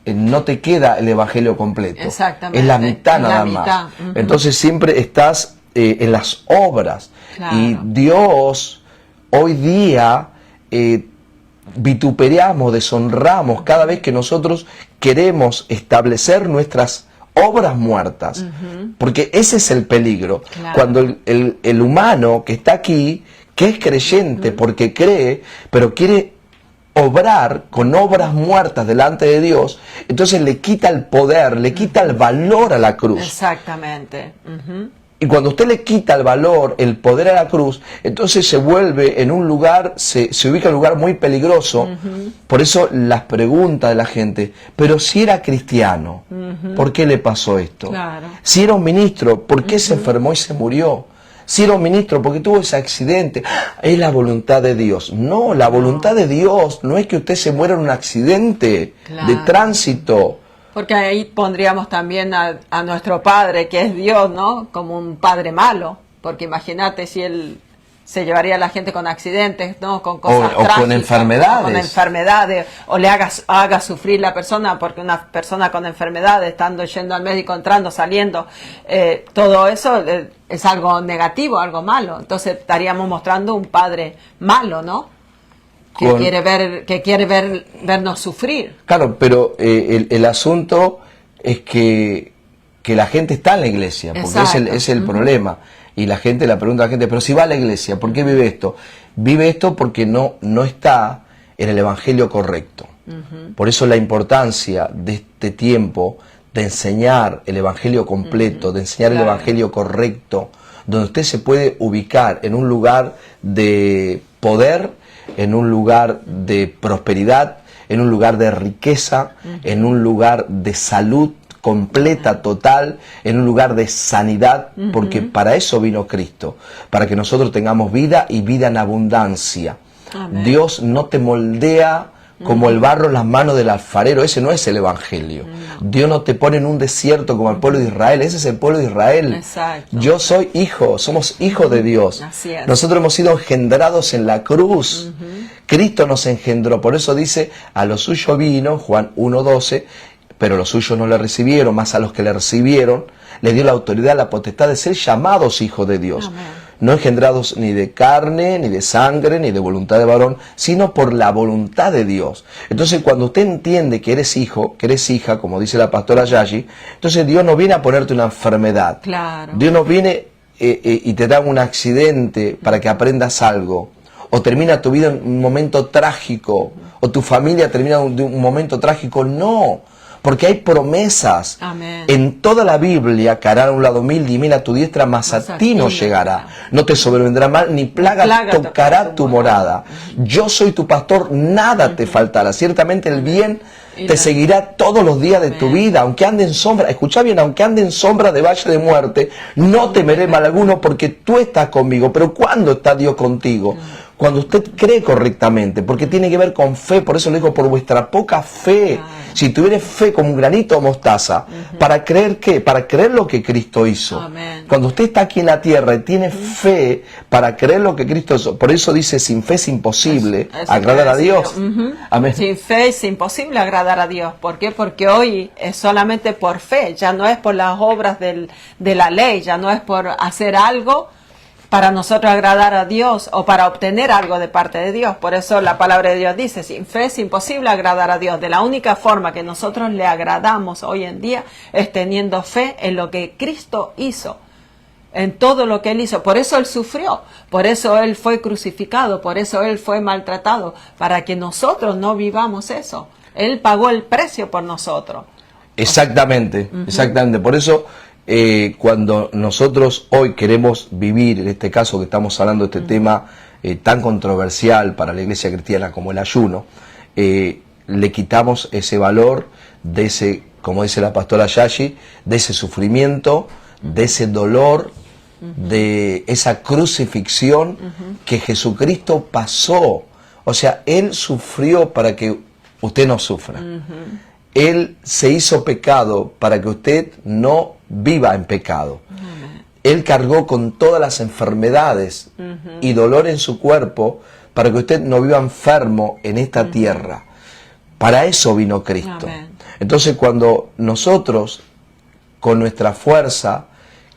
no te queda el evangelio completo. Exactamente. Es la mitad nada mitad. más. Entonces siempre estás en las obras. Claro. Y Dios hoy día vituperamos, deshonramos cada vez que nosotros queremos establecer nuestras obras muertas. Porque ese es el peligro. Claro. Cuando el humano que está aquí, que es creyente porque cree, pero quiere obrar con obras muertas delante de Dios, entonces le quita el poder, le quita el valor a la cruz. Exactamente. Y cuando usted le quita el valor, el poder a la cruz, entonces se vuelve en un lugar, se ubica en un lugar muy peligroso. Por eso las preguntas de la gente, pero si era cristiano, ¿por qué le pasó esto? Claro. Si era un ministro, ¿por qué se enfermó y se murió? Si era un ministro, porque tuvo ese accidente, es la voluntad de Dios. No, la voluntad de Dios no es que usted se muera en un accidente de tránsito. Porque ahí pondríamos también a nuestro Padre, que es Dios, ¿no? Como un Padre malo. Porque imagínate si Él se llevaría a la gente con accidentes, ¿no? Con cosas trágicas, con enfermedades. con enfermedades, o le haga sufrir la persona, porque una persona con enfermedades, estando yendo al médico, entrando, saliendo, todo eso es algo negativo, algo malo. Entonces estaríamos mostrando un Padre malo, ¿no? Que quiere vernos sufrir. Claro, pero el asunto es que la gente está en la iglesia, porque es el problema. Y la pregunta a la gente, pero si va a la iglesia, ¿por qué vive esto? Vive esto porque no está en el evangelio correcto. Por eso la importancia de este tiempo de enseñar el evangelio completo, de enseñar el evangelio correcto, donde usted se puede ubicar en un lugar de poder, en un lugar de prosperidad, en un lugar de riqueza, en un lugar de salud completa, total, en un lugar de sanidad, porque para eso vino Cristo, para que nosotros tengamos vida y vida en abundancia. Amén. Dios no te moldea como el barro en las manos del alfarero, ese no es el evangelio. Dios no te pone en un desierto como el pueblo de Israel, ese es el pueblo de Israel. Exacto. Yo soy hijo, somos hijos de Dios. Así es. Nosotros hemos sido engendrados en la cruz. Cristo nos engendró, por eso dice, a lo suyo vino, Juan 1:12, pero los suyos no le recibieron, más a los que le recibieron, le dio la autoridad, la potestad de ser llamados hijos de Dios. Amén. No engendrados ni de carne, ni de sangre, ni de voluntad de varón, sino por la voluntad de Dios. Entonces, cuando usted entiende que eres hijo, que eres hija, como dice la pastora Yashi, entonces Dios no viene a ponerte una enfermedad. Claro. Dios no viene y te da un accidente para que aprendas algo. O termina tu vida en un momento trágico, o tu familia termina de un momento trágico. No. Porque hay promesas. Amén. En toda la Biblia, que harán a un lado 1000 y 1000 a tu diestra, mas a ti no llegará. No te sobrevendrá mal, ni plaga tocará tu morada. Yo soy tu pastor, nada te faltará. Ciertamente el bien te seguirá todos los días de tu vida, aunque ande en sombra. Escucha bien, aunque ande en sombra de valle de muerte, no temeré mal alguno, porque tú estás conmigo. Pero ¿cuándo está Dios contigo? Cuando usted cree correctamente, porque tiene que ver con fe. Por eso le digo, por vuestra poca fe. Si tuvieres fe como un granito de mostaza, ¿para creer qué? Para creer lo que Cristo hizo. Amén. Cuando usted está aquí en la tierra y tiene fe para creer lo que Cristo hizo, por eso dice, sin fe es imposible agradar a Dios. Amén. Sin fe es imposible agradar a Dios. ¿Por qué? Porque hoy es solamente por fe, ya no es por las obras de la ley, ya no es por hacer algo para nosotros agradar a Dios o para obtener algo de parte de Dios. Por eso la palabra de Dios dice, sin fe es imposible agradar a Dios. De la única forma que nosotros le agradamos hoy en día es teniendo fe en lo que Cristo hizo, en todo lo que Él hizo. Por eso Él sufrió, por eso Él fue crucificado, por eso Él fue maltratado, para que nosotros no vivamos eso. Él pagó el precio por nosotros. Exactamente, exactamente. Por eso cuando nosotros hoy queremos vivir, en este caso que estamos hablando de este tema tan controversial para la iglesia cristiana como el ayuno, le quitamos ese valor de ese, como dice la pastora Yashi, de ese sufrimiento, de ese dolor, de esa crucifixión que Jesucristo pasó. O sea, Él sufrió para que usted no sufra. Él se hizo pecado para que usted no viva en pecado. Él cargó con todas las enfermedades y dolor en su cuerpo para que usted no viva enfermo en esta tierra. Para eso vino Cristo. Amén. Entonces cuando nosotros, con nuestra fuerza,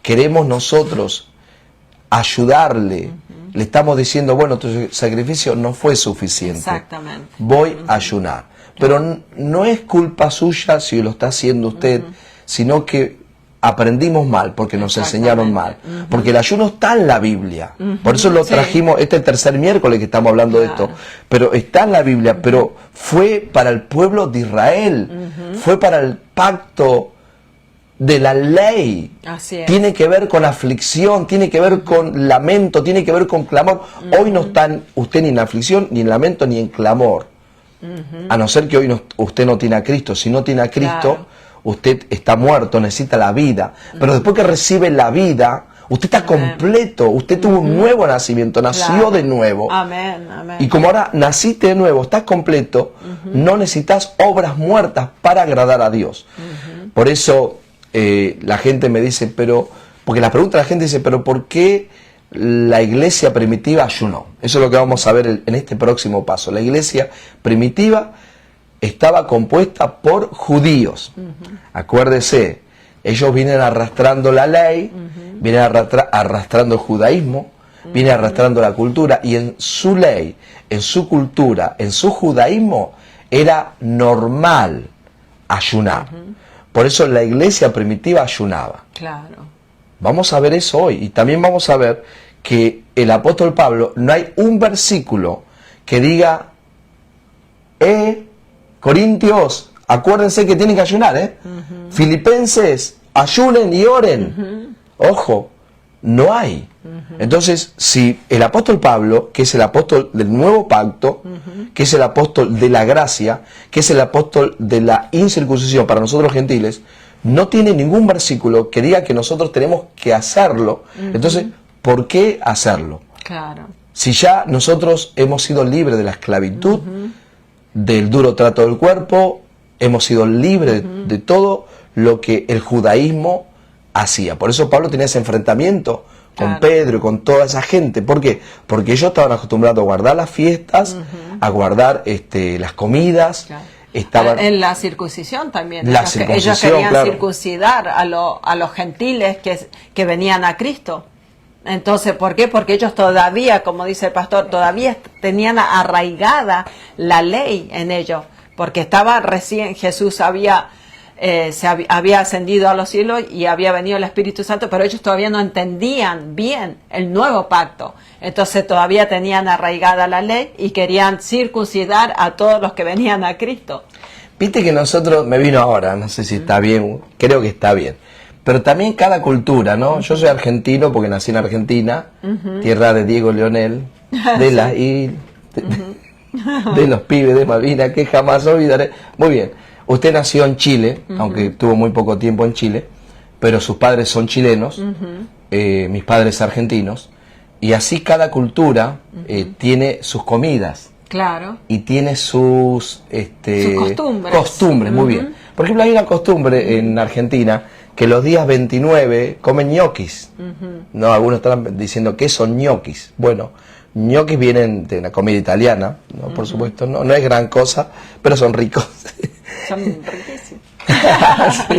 queremos nosotros ayudarle, le estamos diciendo, bueno, tu sacrificio no fue suficiente. Exactamente. Voy a ayunar. Pero no es culpa suya si lo está haciendo usted, sino que aprendimos mal, porque nos enseñaron mal. Porque el ayuno está en la Biblia. Por eso lo trajimos, este es el tercer miércoles que estamos hablando de esto. Pero está en la Biblia, pero fue para el pueblo de Israel. Fue para el pacto de la ley. Así es. Tiene que ver con aflicción, tiene que ver con lamento, tiene que ver con clamor. Hoy no está usted ni en aflicción, ni en lamento, ni en clamor. A no ser que hoy usted no tiene a Cristo. Si no tiene a Cristo, usted está muerto, necesita la vida. Pero después que recibe la vida, usted está completo. Usted tuvo un nuevo nacimiento, nació de nuevo. Amén, amén. Y como ahora naciste de nuevo, estás completo, no necesitas obras muertas para agradar a Dios. Por eso la gente me dice, porque la pregunta de la gente dice, pero ¿por qué la iglesia primitiva ayunó? Eso es lo que vamos a ver en este próximo paso. La iglesia primitiva estaba compuesta por judíos. Acuérdese, ellos vienen arrastrando la ley, vienen arrastrando el judaísmo, vienen arrastrando la cultura, y en su ley, en su cultura, en su judaísmo, era normal ayunar. Por eso la iglesia primitiva ayunaba. Claro. Vamos a ver eso hoy. Y también vamos a ver que el apóstol Pablo, no hay un versículo que diga, Corintios, acuérdense que tienen que ayunar, Filipenses, ayunen y oren. Ojo, no hay. Entonces, si el apóstol Pablo, que es el apóstol del nuevo pacto, que es el apóstol de la gracia, que es el apóstol de la incircuncisión para nosotros los gentiles, no tiene ningún versículo que diga que nosotros tenemos que hacerlo. Entonces, ¿por qué hacerlo? Claro. Si ya nosotros hemos sido libres de la esclavitud, del duro trato del cuerpo, hemos sido libres de todo lo que el judaísmo hacía. Por eso Pablo tenía ese enfrentamiento con Pedro y con toda esa gente. ¿Por qué? Porque ellos estaban acostumbrados a guardar las fiestas, a guardar las comidas. Estaban en la circuncisión también. Ellos querían circuncidar a los gentiles que venían a Cristo. Entonces, ¿por qué? Porque ellos todavía, como dice el pastor, todavía tenían arraigada la ley en ellos. Porque estaba recién, Jesús había ascendido a los cielos y había venido el Espíritu Santo, pero ellos todavía no entendían bien el nuevo pacto. Entonces todavía tenían arraigada la ley y querían circuncidar a todos los que venían a Cristo. Viste que nosotros, me vino ahora, no sé si está bien, creo que está bien, pero también cada cultura, ¿no? Yo soy argentino porque nací en Argentina, tierra de Diego Leonel, de la isla, de los pibes de Malvinas, que jamás olvidaré. Muy bien. Usted nació en Chile, aunque tuvo muy poco tiempo en Chile, pero sus padres son chilenos, mis padres argentinos, y así cada cultura tiene sus comidas. Claro. Y tiene sus costumbres, muy bien. Por ejemplo, hay una costumbre en Argentina que los días 29 comen ñoquis. No, algunos están diciendo que son ñoquis. Bueno, ñoquis vienen de una comida italiana, ¿no? Por supuesto, no es gran cosa, pero son ricos. Son riquísimos. Sí,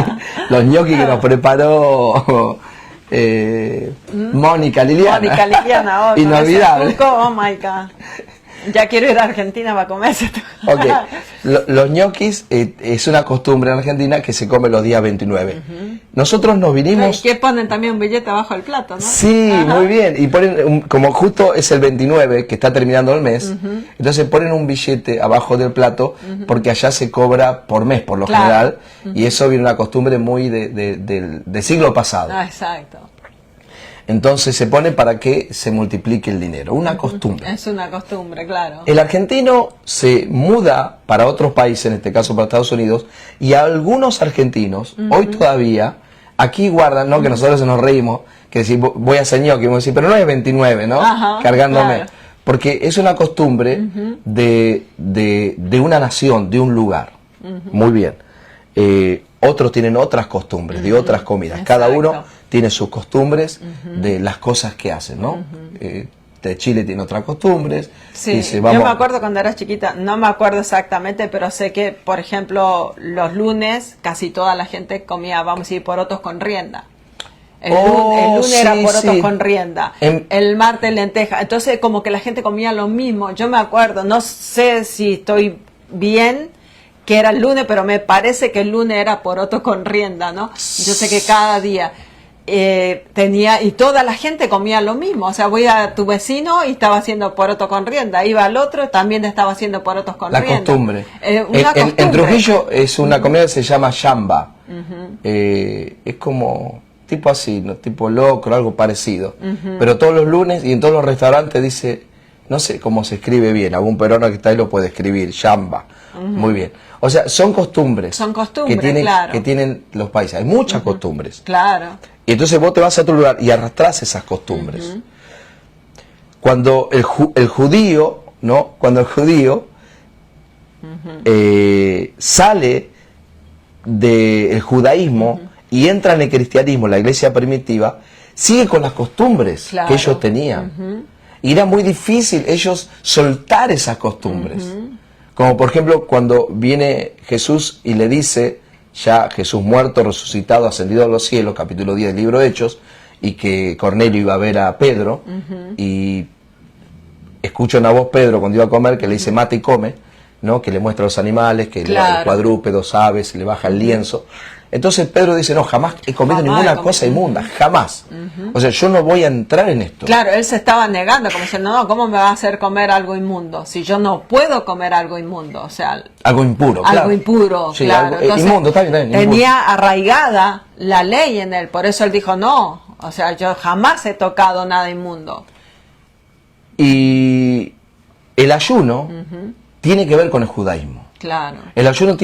los ñoquis que nos preparó Mónica Liliana. Inolvidable. Oh my God. Ya quiero ir a Argentina para comer eso. Ok, los ñoquis es una costumbre en Argentina que se come los días 29. Nosotros nos vinimos... ¿Y que ponen también un billete abajo del plato, no? Sí, muy bien. Y ponen, como justo es el 29, que está terminando el mes, entonces ponen un billete abajo del plato, porque allá se cobra por mes, por lo general, y eso viene una costumbre muy del siglo pasado. Exacto. Entonces se pone para que se multiplique el dinero, una costumbre. Es una costumbre, claro. El argentino se muda para otros países, en este caso para Estados Unidos, y algunos argentinos, hoy todavía, aquí guardan, ¿no? Que nosotros nos reímos, que decir, voy a hacer ñoqui, vamos a decir, pero no es 29, ¿no? Cargándome. Claro. Porque es una costumbre de una nación, de un lugar. Muy bien. Otros tienen otras costumbres, de otras comidas. Exacto. Cada uno tiene sus costumbres de las cosas que hacen, ¿no? De Chile tiene otras costumbres. Sí, dice, yo me acuerdo cuando era chiquita, no me acuerdo exactamente, pero sé que, por ejemplo, los lunes casi toda la gente comía, vamos a decir, porotos con rienda. El lunes sí, era porotos sí. con rienda, el martes lenteja. Entonces como que la gente comía lo mismo. Yo me acuerdo, no sé si estoy bien, que era el lunes, pero me parece que el lunes era porotos con rienda, ¿no? Yo sé que cada día tenía, y toda la gente comía lo mismo. O sea, voy a tu vecino y estaba haciendo poroto con rienda, iba al otro, también estaba haciendo porotos con rienda. La costumbre. Una costumbre. En Trujillo es una comida que se llama yamba. Es como tipo así, ¿no? Tipo locro, algo parecido. Pero todos los lunes y en todos los restaurantes dice, no sé cómo se escribe bien, algún peruano que está ahí lo puede escribir, yamba. Muy bien. O sea, son costumbres. Son costumbres, que tienen los países. Hay muchas costumbres. Claro. Y entonces vos te vas a otro lugar y arrastrás esas costumbres. Cuando el judío, ¿no? Cuando el judío sale del judaísmo y entra en el cristianismo, la iglesia primitiva, sigue con las costumbres que ellos tenían. Y era muy difícil ellos soltar esas costumbres. Como por ejemplo cuando viene Jesús y le dice, ya Jesús muerto, resucitado, ascendido a los cielos, capítulo 10 del libro de Hechos, y que Cornelio iba a ver a Pedro, y escucha una voz Pedro cuando iba a comer que le dice mata y come, ¿no? Que le muestra los animales, que los cuadrúpedos, aves, le baja el lienzo. Entonces Pedro dice, no, jamás he comido ninguna cosa inmunda, jamás. O sea, yo no voy a entrar en esto. Claro, él se estaba negando, como diciendo, no, ¿cómo me va a hacer comer algo inmundo? Si yo no puedo comer algo inmundo, o sea... Algo impuro, claro. Algo impuro, sí, claro. Algo, entonces, inmundo, está bien, tenía arraigada la ley en él, por eso él dijo, no, o sea, yo jamás he tocado nada inmundo. Y el ayuno tiene que ver con el judaísmo. Claro. El ayuno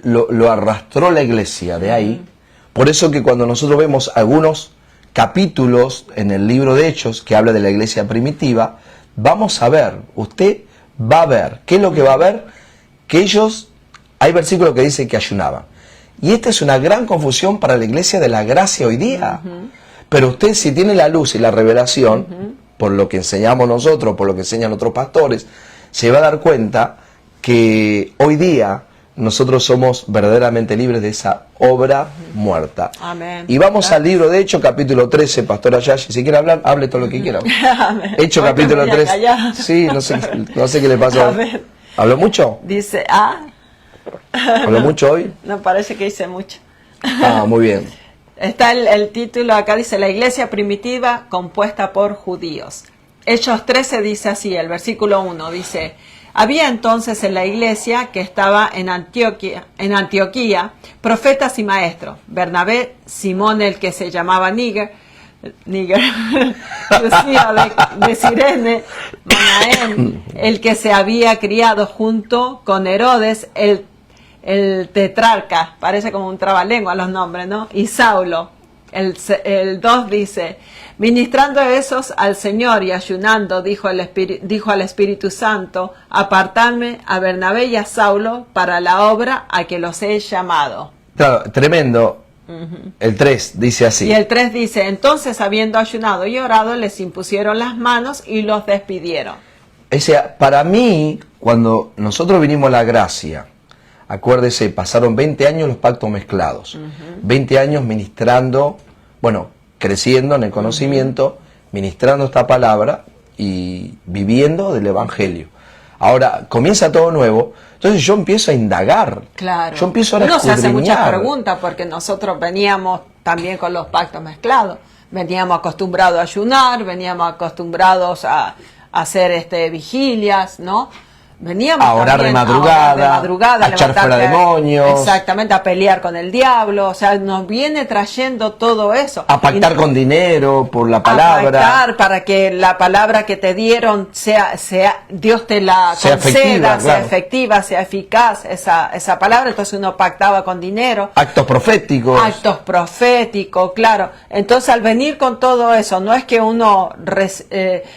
lo arrastró la iglesia de ahí. Por eso que cuando nosotros vemos algunos capítulos en el libro de Hechos que habla de la iglesia primitiva, vamos a ver, usted va a ver, ¿qué es lo que va a ver? Que ellos, hay versículos que dicen que ayunaban. Y esta es una gran confusión para la iglesia de la gracia hoy día. Pero usted si tiene la luz y la revelación, por lo que enseñamos nosotros, por lo que enseñan otros pastores, se va a dar cuenta que hoy día nosotros somos verdaderamente libres de esa obra muerta. Amén. Y vamos al libro de Hechos, capítulo 13, Pastora Yashi, si quiere hablar, hable todo lo que quiera. Hechos, capítulo 13. Sí, no sé qué le pasa. ¿Habló mucho? Dice, ¿Habló mucho hoy? No, parece que hice mucho. Muy bien. Está el título acá, dice, la iglesia primitiva compuesta por judíos. Hechos 13 dice así, el versículo 1 dice, había entonces en la iglesia que estaba en Antioquía profetas y maestros, Bernabé, Simón el que se llamaba Níger, Lucía de Cirene, Manaén, el que se había criado junto con Herodes, el tetrarca, parece como un trabalengua los nombres, ¿no? Y Saulo, el 2 dice, ministrando esos al Señor y ayunando, dijo al Espíritu Santo, apartarme a Bernabé y a Saulo para la obra a que los he llamado. Claro, tremendo. El 3 dice así. Y el 3 dice, entonces habiendo ayunado y orado, les impusieron las manos y los despidieron. O sea, para mí, cuando nosotros vinimos a la gracia, acuérdese, pasaron 20 años los pactos mezclados, 20 años ministrando, bueno, creciendo en el conocimiento, ministrando esta palabra y viviendo del Evangelio. Ahora, comienza todo nuevo, entonces yo empiezo a indagar. Claro. Yo empiezo a Uno se hace muchas preguntas porque nosotros veníamos también con los pactos mezclados. Veníamos acostumbrados a ayunar, veníamos acostumbrados a hacer vigilias, ¿no? Veníamos a orar de madrugada, a echar fuera demonios. Exactamente, a pelear con el diablo. O sea, nos viene trayendo todo eso. A pactar con dinero por la palabra. A pactar para que la palabra que te dieron sea Dios te la conceda, sea efectiva, sea eficaz esa palabra. Entonces uno pactaba con dinero. Actos proféticos. Actos proféticos, claro. Entonces al venir con todo eso, no es que uno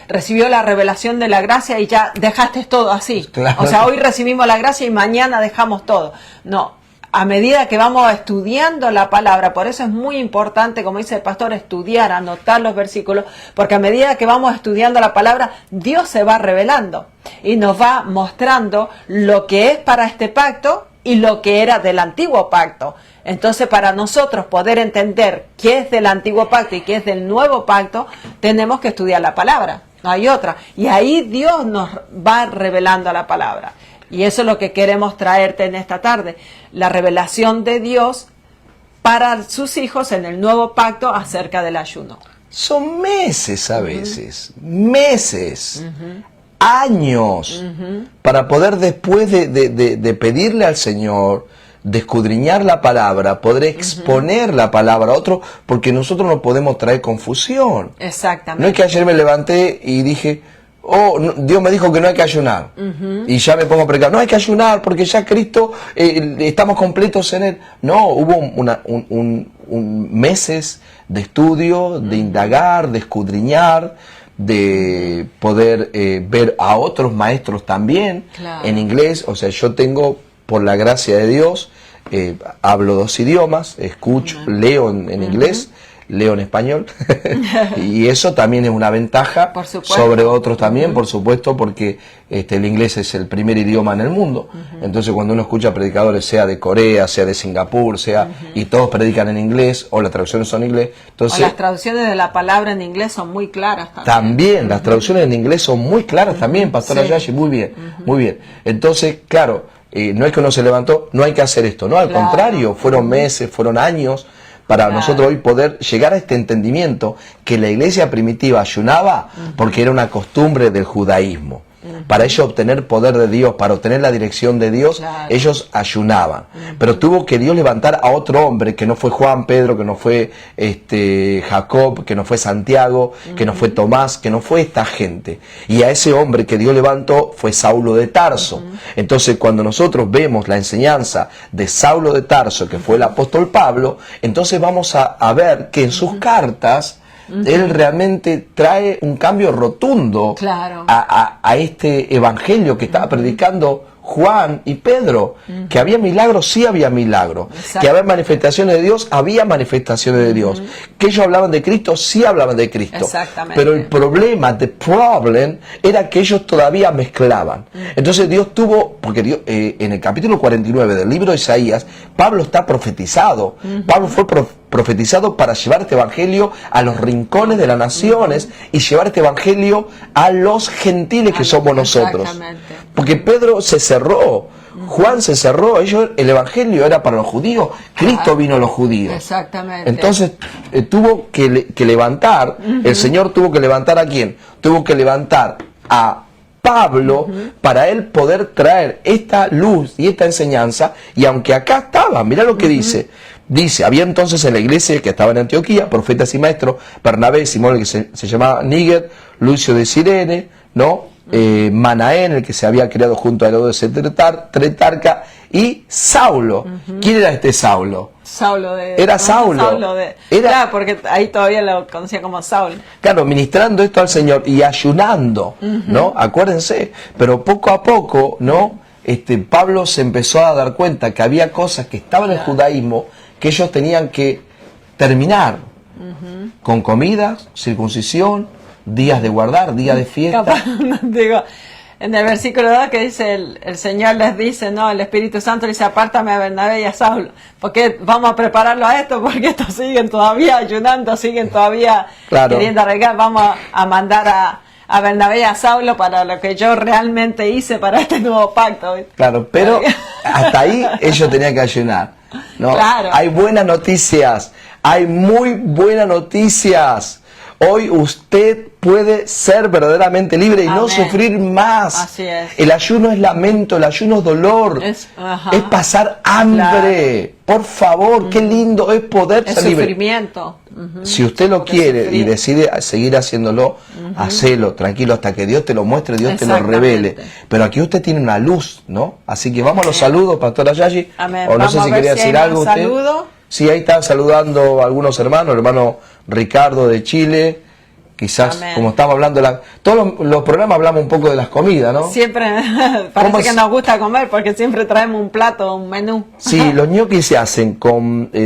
recibió la revelación de la gracia y ya dejaste todo así. Claro. O sea, hoy recibimos la gracia y mañana dejamos todo. No, a medida que vamos estudiando la palabra, por eso es muy importante, como dice el pastor, estudiar, anotar los versículos, porque a medida que vamos estudiando la palabra, Dios se va revelando y nos va mostrando lo que es para este pacto y lo que era del antiguo pacto. Entonces, para nosotros poder entender qué es del antiguo pacto y qué es del nuevo pacto, tenemos que estudiar la palabra, no hay otra. Y ahí Dios nos va revelando la palabra. Y eso es lo que queremos traerte en esta tarde, la revelación de Dios para sus hijos en el nuevo pacto acerca del ayuno. Son meses a veces, meses, años, para poder después de pedirle al Señor, de escudriñar la palabra, poder exponer la palabra a otro, porque nosotros no podemos traer confusión. Exactamente. No es que ayer me levanté y dije, oh, no, Dios me dijo que no hay que ayunar, y ya me pongo a predicar, no hay que ayunar porque ya Cristo, estamos completos en Él. No, hubo un meses de estudio, de indagar, de escudriñar, de poder ver a otros maestros también, claro, en inglés. O sea, yo tengo, por la gracia de Dios, hablo 2 idiomas, escucho, leo en inglés, leo en español, y eso también es una ventaja sobre otros también, por supuesto, porque el inglés es el primer idioma en el mundo. Entonces, cuando uno escucha predicadores, sea de Corea, sea de Singapur, sea, y todos predican en inglés, o las traducciones son en inglés, entonces, o las traducciones de la palabra en inglés son muy claras también. También, las traducciones en inglés son muy claras también, Pastora Yashi, muy bien, muy bien. Entonces, claro, no es que uno se levantó, no hay que hacer esto, no, al contrario, fueron meses, fueron años, para nosotros hoy poder llegar a este entendimiento que la iglesia primitiva ayunaba porque era una costumbre del judaísmo. Para ellos obtener poder de Dios, para obtener la dirección de Dios, ellos ayunaban. Pero tuvo que Dios levantar a otro hombre, que no fue Juan, Pedro, que no fue Jacob, que no fue Santiago, que no fue Tomás, que no fue esta gente. Y a ese hombre que Dios levantó fue Saulo de Tarso. Entonces, cuando nosotros vemos la enseñanza de Saulo de Tarso, que fue el apóstol Pablo, entonces vamos a ver que en sus cartas él realmente trae un cambio rotundo a este evangelio que estaba predicando Juan y Pedro, que había milagros, sí había milagros, que había manifestaciones de Dios, había manifestaciones de Dios, que ellos hablaban de Cristo, sí hablaban de Cristo, pero el problema, the problem, era que ellos todavía mezclaban. Entonces Dios tuvo, porque Dios, en el capítulo 49 del libro de Isaías, Pablo está profetizado, Pablo fue profetizado para llevar este evangelio a los rincones de las naciones y llevar este evangelio a los gentiles que somos nosotros. Porque Pedro se cerró, Juan se cerró, el evangelio era para los judíos, Cristo vino a los judíos. Exactamente. Entonces tuvo que levantar, el Señor tuvo que levantar ¿a quién? Tuvo que levantar a Pablo para él poder traer esta luz y esta enseñanza, y aunque acá estaba, mirá lo que dice, había entonces en la iglesia que estaba en Antioquía, profetas y maestros, Bernabé, Simón, el que se llamaba Níger, Lucio de Cirene, ¿no? Manaén, el que se había creado junto a Herodes Tretarca, y Saulo. ¿Quién era este Saulo? Era Saulo. Claro, porque ahí todavía lo conocía como Saulo. Claro, ministrando esto al Señor y ayunando, ¿no? Acuérdense, pero poco a poco, ¿no? Pablo se empezó a dar cuenta que había cosas que estaban en el judaísmo que ellos tenían que terminar con comida, circuncisión, días de guardar, días de fiesta. Digo, en el versículo 2 que dice, el Señor les dice, no, el Espíritu Santo dice, apártame a Bernabé y a Saulo, porque vamos a prepararlo a esto, porque estos siguen todavía ayunando, siguen todavía queriendo arreglar, vamos a mandar a Bernabé y a Saulo para lo que yo realmente hice para este nuevo pacto. Claro, pero hasta ahí ellos tenían que ayunar. ¿No? Hay buenas noticias, hay muy buenas noticias. Hoy usted puede ser verdaderamente libre y no sufrir más. Así es. El ayuno es lamento, el ayuno es dolor, es pasar hambre. Por favor, qué lindo es poder ser libre. Sufrimiento. Si usted lo quiere y decide seguir haciéndolo, hacelo, tranquilo, hasta que Dios te lo muestre, Dios te lo revele. Pero aquí usted tiene una luz, ¿no? Así que vamos a los saludos, Pastora Yashi. O no sé si quería decir algo usted. Sí, ahí están saludando algunos hermanos, el hermano Ricardo de Chile, Quizás, Amén. como estamos hablando, todos los programas hablamos un poco de las comidas, ¿no? Siempre parece que nos gusta comer porque siempre traemos un plato, un menú. Sí, los ñoquis se hacen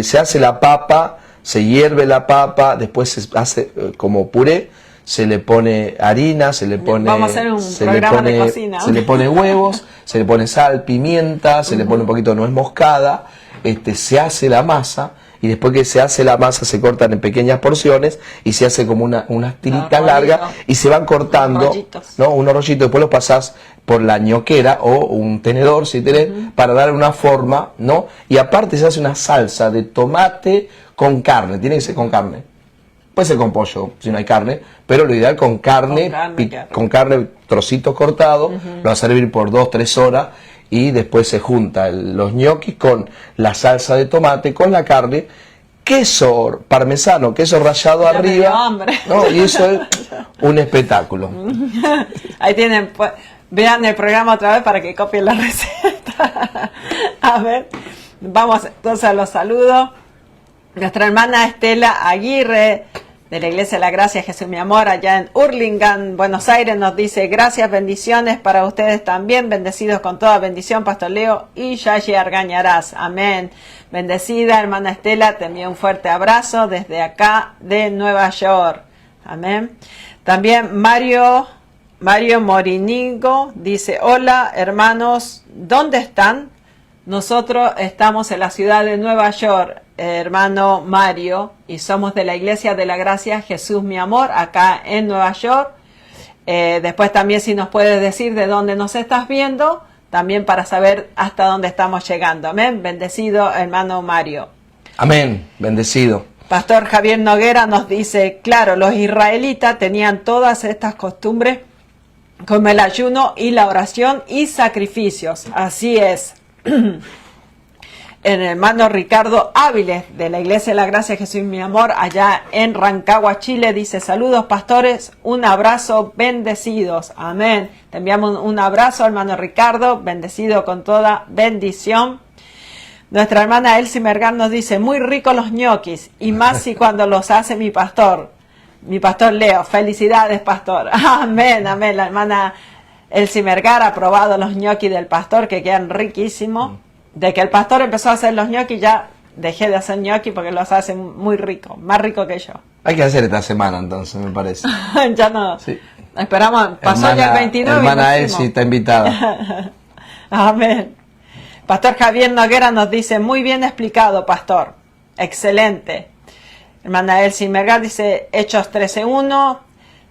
se hace la papa, se hierve la papa, después se hace como puré, se le pone harina, se le pone... Vamos a hacer un programa de cocina. Se le pone huevos, se le pone sal, pimienta, se le pone un poquito de nuez moscada, se hace la masa, y después que se hace la masa se cortan en pequeñas porciones y se hace como unas tiritas largas y se van cortando, ¿no? Unos rollitos, después los pasás por la ñoquera o un tenedor si tenés, para dar una forma, ¿no? Y aparte se hace una salsa de tomate con carne, tiene que ser con carne. Puede ser con pollo, si no hay carne, pero lo ideal con carne, con carne trocitos cortados, lo vas a servir por 2-3 horas y después se junta los ñoquis con la salsa de tomate, con la carne, queso parmesano, queso rallado Ya arriba, ¿no? Y eso es un espectáculo. Ahí tienen, pues, vean el programa otra vez para que copien la receta. A ver, vamos entonces a los saludos. Nuestra hermana Estela Aguirre, de la Iglesia de la Gracia Jesús mi amor, allá en Hurlingham, Buenos Aires, nos dice: gracias, bendiciones para ustedes también, bendecidos con toda bendición, Pastor Leo y Yashi Argañarás, amén. Bendecida hermana Estela, te envío un fuerte abrazo desde acá de Nueva York, amén. También Mario Morinigo dice: hola hermanos, ¿dónde están? Nosotros estamos en la ciudad de Nueva York, hermano Mario, y somos de la Iglesia de la Gracia Jesús mi amor, acá en Nueva York. Después también si nos puedes decir de dónde nos estás viendo, también para saber hasta dónde estamos llegando. Amén. Bendecido hermano Mario. Amén. Bendecido. Pastor Javier Noguera nos dice: claro, los israelitas tenían todas estas costumbres como el ayuno y la oración y sacrificios. Así es. El hermano Ricardo Áviles de la Iglesia de la Gracia Jesús mi amor, allá en Rancagua, Chile, dice: saludos pastores, un abrazo, bendecidos, amén. Te enviamos un abrazo, hermano Ricardo, bendecido con toda bendición. Nuestra hermana Elsie Mergar nos dice: muy ricos los ñoquis, y más si cuando los hace mi pastor Leo. Felicidades, pastor. Amén, amén. La hermana Elsie Mergar ha probado los ñoquis del pastor, que quedan riquísimos. De que el pastor empezó a hacer los ñoquis, ya dejé de hacer ñoquis porque los hace muy ricos, más rico que yo. Hay que hacer esta semana entonces, me parece. Ya no. Sí. Esperamos, pasó ya el 29. Hermana Elsie está invitada. Amén. Pastor Javier Noguera nos dice: muy bien explicado, pastor. Excelente. Hermana Elsie Mergar dice: Hechos 13:1.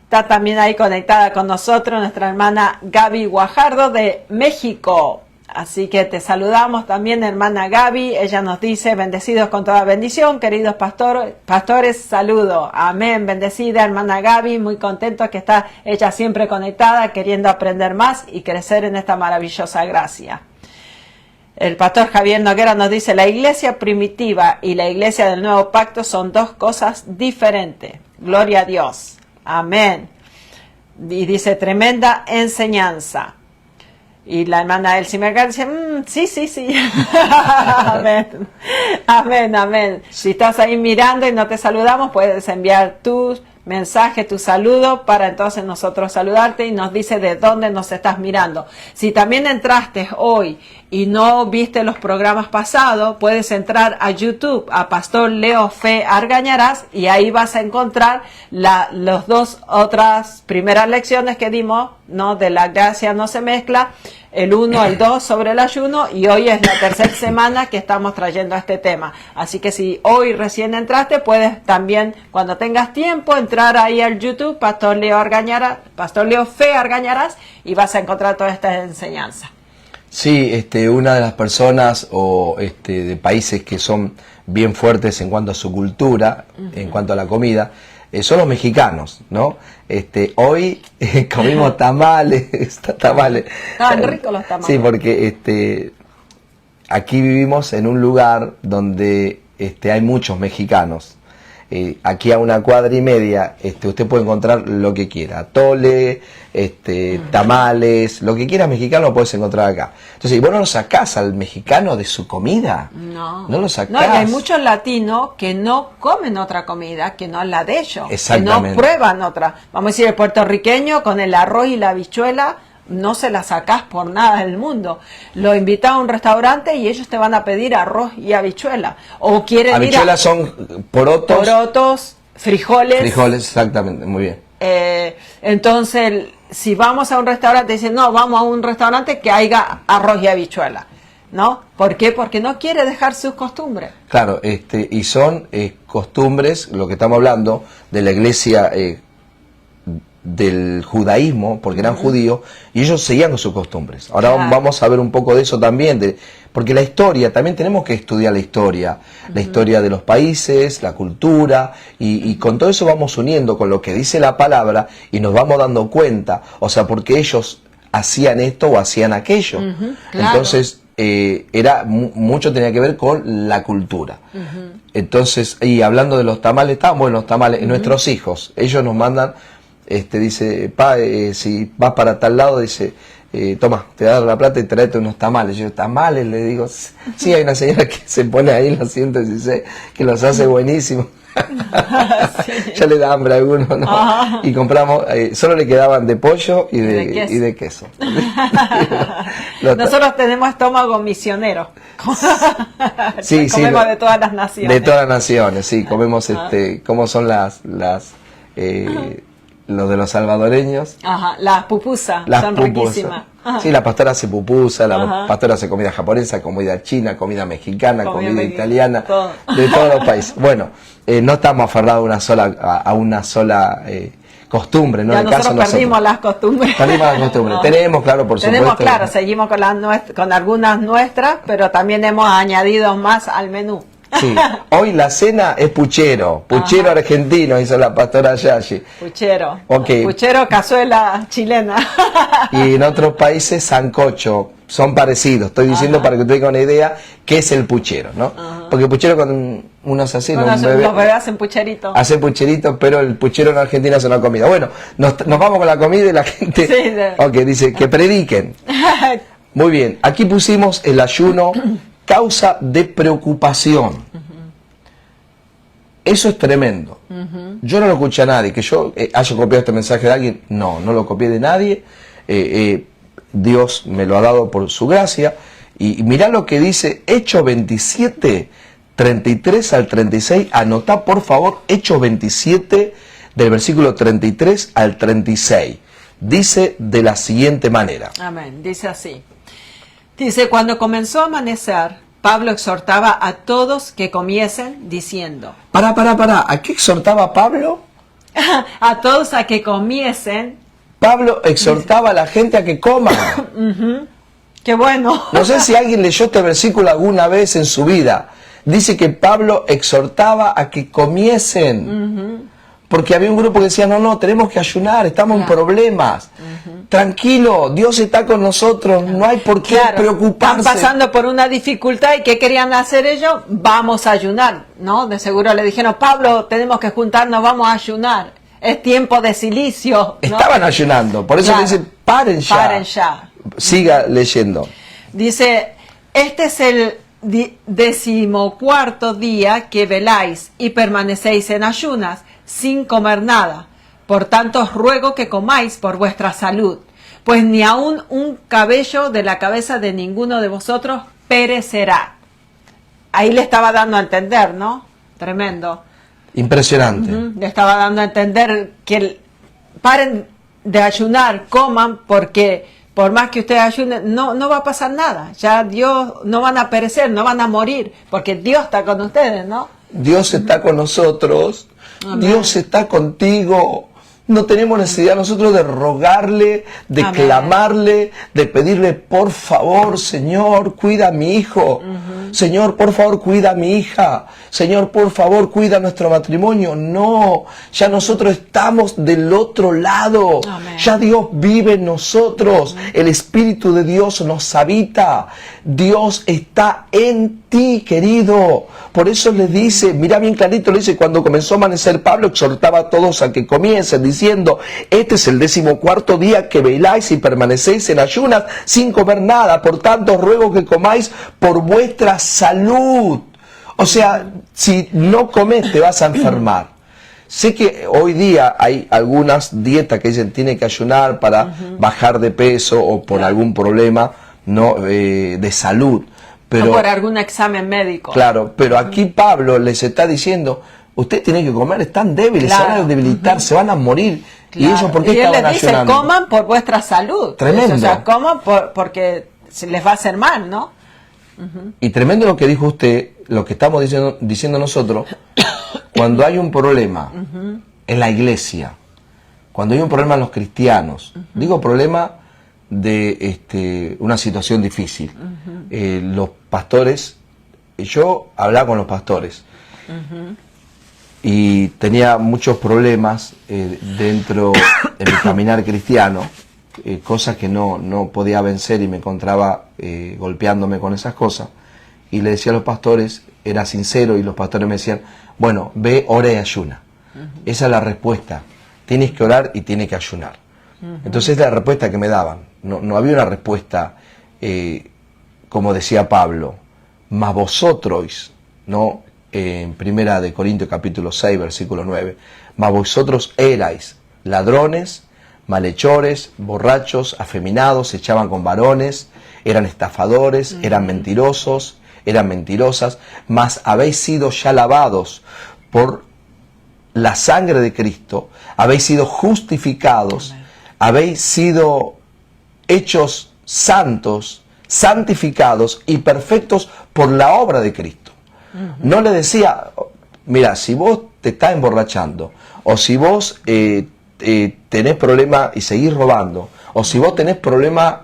Está también ahí conectada con nosotros nuestra hermana Gaby Guajardo de México. Así que te saludamos también, hermana Gaby. Ella nos dice: bendecidos con toda bendición, queridos pastores, saludo. Amén, bendecida hermana Gaby, muy contento que está ella siempre conectada, queriendo aprender más y crecer en esta maravillosa gracia. El pastor Javier Noguera nos dice: la iglesia primitiva y la iglesia del nuevo pacto son dos cosas diferentes. Gloria a Dios. Amén. Y dice: tremenda enseñanza. Y la hermana Elsie Mergar dice: sí. Amén. Amén, amén. Si estás ahí mirando y no te saludamos, puedes enviar tu mensaje, tu saludo, para entonces nosotros saludarte, y nos dice de dónde nos estás mirando. Si también entraste hoy y no viste los programas pasados, puedes entrar a YouTube, a Pastor Leo Fe Argañarás, y ahí vas a encontrar las dos otras primeras lecciones que dimos, ¿no? De la gracia no se mezcla, el 1, el 2 sobre el ayuno, y hoy es la tercera semana que estamos trayendo este tema. Así que si hoy recién entraste, puedes también, cuando tengas tiempo, entrar ahí al YouTube, Pastor Leo Fe Argañarás, y vas a encontrar toda esta enseñanza. Sí, una de las personas de países que son bien fuertes en cuanto a su cultura, en cuanto a la comida, son los mexicanos, ¿no? Hoy comimos tamales. Estaban ricos los tamales. Sí, porque aquí vivimos en un lugar donde hay muchos mexicanos. aquí a 1,5 cuadras, usted puede encontrar lo que quiera, atole, tamales, lo que quiera mexicano lo puedes encontrar acá. Entonces, ¿y vos no lo sacás al mexicano de su comida? No. No lo sacás. No, y hay muchos latinos que no comen otra comida que no es la de ellos. Exactamente. Que no prueban otra. Vamos a decir, el puertorriqueño con el arroz y la habichuela no se la sacás por nada del mundo. Lo invitás a un restaurante y ellos te van a pedir arroz y habichuela. O quieren habichuelas son porotos, frijoles. Frijoles, exactamente, muy bien. Entonces, si vamos a un restaurante, dicen, no, vamos a un restaurante que haya arroz y habichuela, ¿no? ¿Por qué? Porque no quiere dejar sus costumbres. Claro, y son costumbres, lo que estamos hablando, de la iglesia del judaísmo, porque eran judíos, y ellos seguían con sus costumbres. Ahora vamos a ver un poco de eso también, porque la historia, también tenemos que estudiar la historia de los países, la cultura, y con todo eso vamos uniendo con lo que dice la palabra, y nos vamos dando cuenta, o sea, porque ellos hacían esto o hacían aquello. Claro. Entonces, mucho tenía que ver con la cultura. Entonces, y hablando de los tamales, estaban buenos los tamales, nuestros hijos, ellos nos mandan, dice, pa, si vas para tal lado, dice, toma, te voy a dar la plata y tráete unos tamales. Yo, ¿tamales? Le digo, sí, hay una señora que se pone ahí en los asientos y dice que los hace buenísimos. Sí. Ya le da hambre a alguno, ¿no? Ajá. Y compramos, solo le quedaban de pollo y de queso. Nosotros tenemos estómago misionero. Sí, comemos sí, de todas las naciones. De todas las naciones, sí, comemos como son los de los salvadoreños. Ajá, las pupusas son riquísimas. Ajá. Sí, la pastora hace pupusa, la pastora hace comida japonesa, comida china, comida mexicana, comida italiana, de todos los países. Bueno, no estamos aferrados a una sola costumbre, ¿no? Ya nosotros perdimos las costumbres. Perdimos las costumbres. Tenemos, claro, por supuesto. Tenemos, claro, seguimos con algunas nuestras, pero también hemos añadido más al menú. Sí, hoy la cena es puchero argentino, hizo la pastora Yashi. Puchero. Okay. Puchero, cazuela chilena. Y en otros países, sancocho, son parecidos. Estoy diciendo para que usted tenga una idea qué es el puchero, ¿no? Porque puchero cuando uno se hace, los bebés hacen pucherito. Hacen pucherito, pero el puchero en Argentina es una comida. Bueno, nos vamos con la comida y la gente... Sí, dice que prediquen. Muy bien, aquí pusimos el ayuno... causa de preocupación. Eso es tremendo. Yo no lo escuché a nadie, que yo haya copiado este mensaje de alguien, no lo copié de nadie. Dios me lo ha dado por su gracia. Y mirá lo que dice Hechos 27, 33 al 36. Anotá, por favor, Hechos 27, del versículo 33 al 36. Dice de la siguiente manera. Amén, dice así. Dice, cuando comenzó a amanecer, Pablo exhortaba a todos que comiesen, diciendo... ¿A qué exhortaba Pablo? A todos a que comiesen. Pablo exhortaba a la gente a que coma. ¡Qué bueno! No sé si alguien leyó este versículo alguna vez en su vida. Dice que Pablo exhortaba a que comiesen. Porque había un grupo que decía, no, tenemos que ayunar, estamos en problemas. Tranquilo, Dios está con nosotros, no hay por qué preocuparse. Están pasando por una dificultad y ¿qué querían hacer ellos? Vamos a ayunar, ¿no? De seguro le dijeron, Pablo, tenemos que juntarnos, vamos a ayunar. Es tiempo de silicio, ¿no? Estaban ayunando, por eso le dicen, paren ya. Paren ya. Siga leyendo. Dice, este es el 14º día que veláis y permanecéis en ayunas, sin comer nada. Por tanto os ruego que comáis por vuestra salud, pues ni aun un cabello de la cabeza de ninguno de vosotros perecerá. Ahí le estaba dando a entender, ¿no? Tremendo. Impresionante. Le estaba dando a entender que paren de ayunar, coman, porque por más que ustedes ayunen, no va a pasar nada. Ya Dios, no van a perecer, no van a morir, porque Dios está con ustedes, ¿no? Dios está con nosotros. Amén. Dios está contigo. No tenemos necesidad nosotros de rogarle, de Amén. Clamarle, de pedirle, por favor, Señor, cuida a mi hijo. Señor, por favor, cuida a mi hija. Señor, por favor, cuida nuestro matrimonio. No, ya nosotros estamos del otro lado. Amén. Ya Dios vive en nosotros. El Espíritu de Dios nos habita. Dios está en ti. ti, querido. Por eso les dice, mira bien clarito, le dice, cuando comenzó a amanecer, Pablo exhortaba a todos a que comiesen, diciendo, este es el 14º día que veláis y permanecéis en ayunas sin comer nada. Por tanto, os ruego que comáis por vuestra salud. O sea, si no comes, te vas a enfermar. Sé que hoy día hay algunas dietas que dicen tiene que ayunar para bajar de peso o por algún problema de salud. Pero, o por algún examen médico. Claro, pero aquí Pablo les está diciendo, ustedes tienen que comer, están débiles, se van a debilitar, se van a morir. Claro. ¿Y ellos por qué estaban ayunando? Y él les dice, coman por vuestra salud. Tremendo. O sea, coman porque se les va a hacer mal, ¿no? Y tremendo lo que dijo usted, lo que estamos diciendo nosotros, cuando hay un problema en la iglesia, cuando hay un problema en los cristianos, digo problema de una situación difícil, los pastores, yo hablaba con los pastores y tenía muchos problemas dentro de mi caminar cristiano, cosas que no podía vencer y me encontraba golpeándome con esas cosas, y le decía a los pastores, era sincero, y los pastores me decían, bueno, ve, ora y ayuna. Esa es la respuesta, tienes que orar y tienes que ayunar. Entonces es la respuesta que me daban, no había una respuesta, como decía Pablo, mas vosotros, ¿no? En 1 Corintios capítulo 6, versículo 9, mas vosotros erais ladrones, malhechores, borrachos, afeminados, se echaban con varones, eran estafadores, eran mentirosos, eran mentirosas, mas habéis sido ya lavados por la sangre de Cristo, habéis sido justificados, habéis sido hechos santos, santificados y perfectos por la obra de Cristo. No le decía, mira, si vos te estás emborrachando, o si vos tenés problema y seguís robando, o si vos tenés problema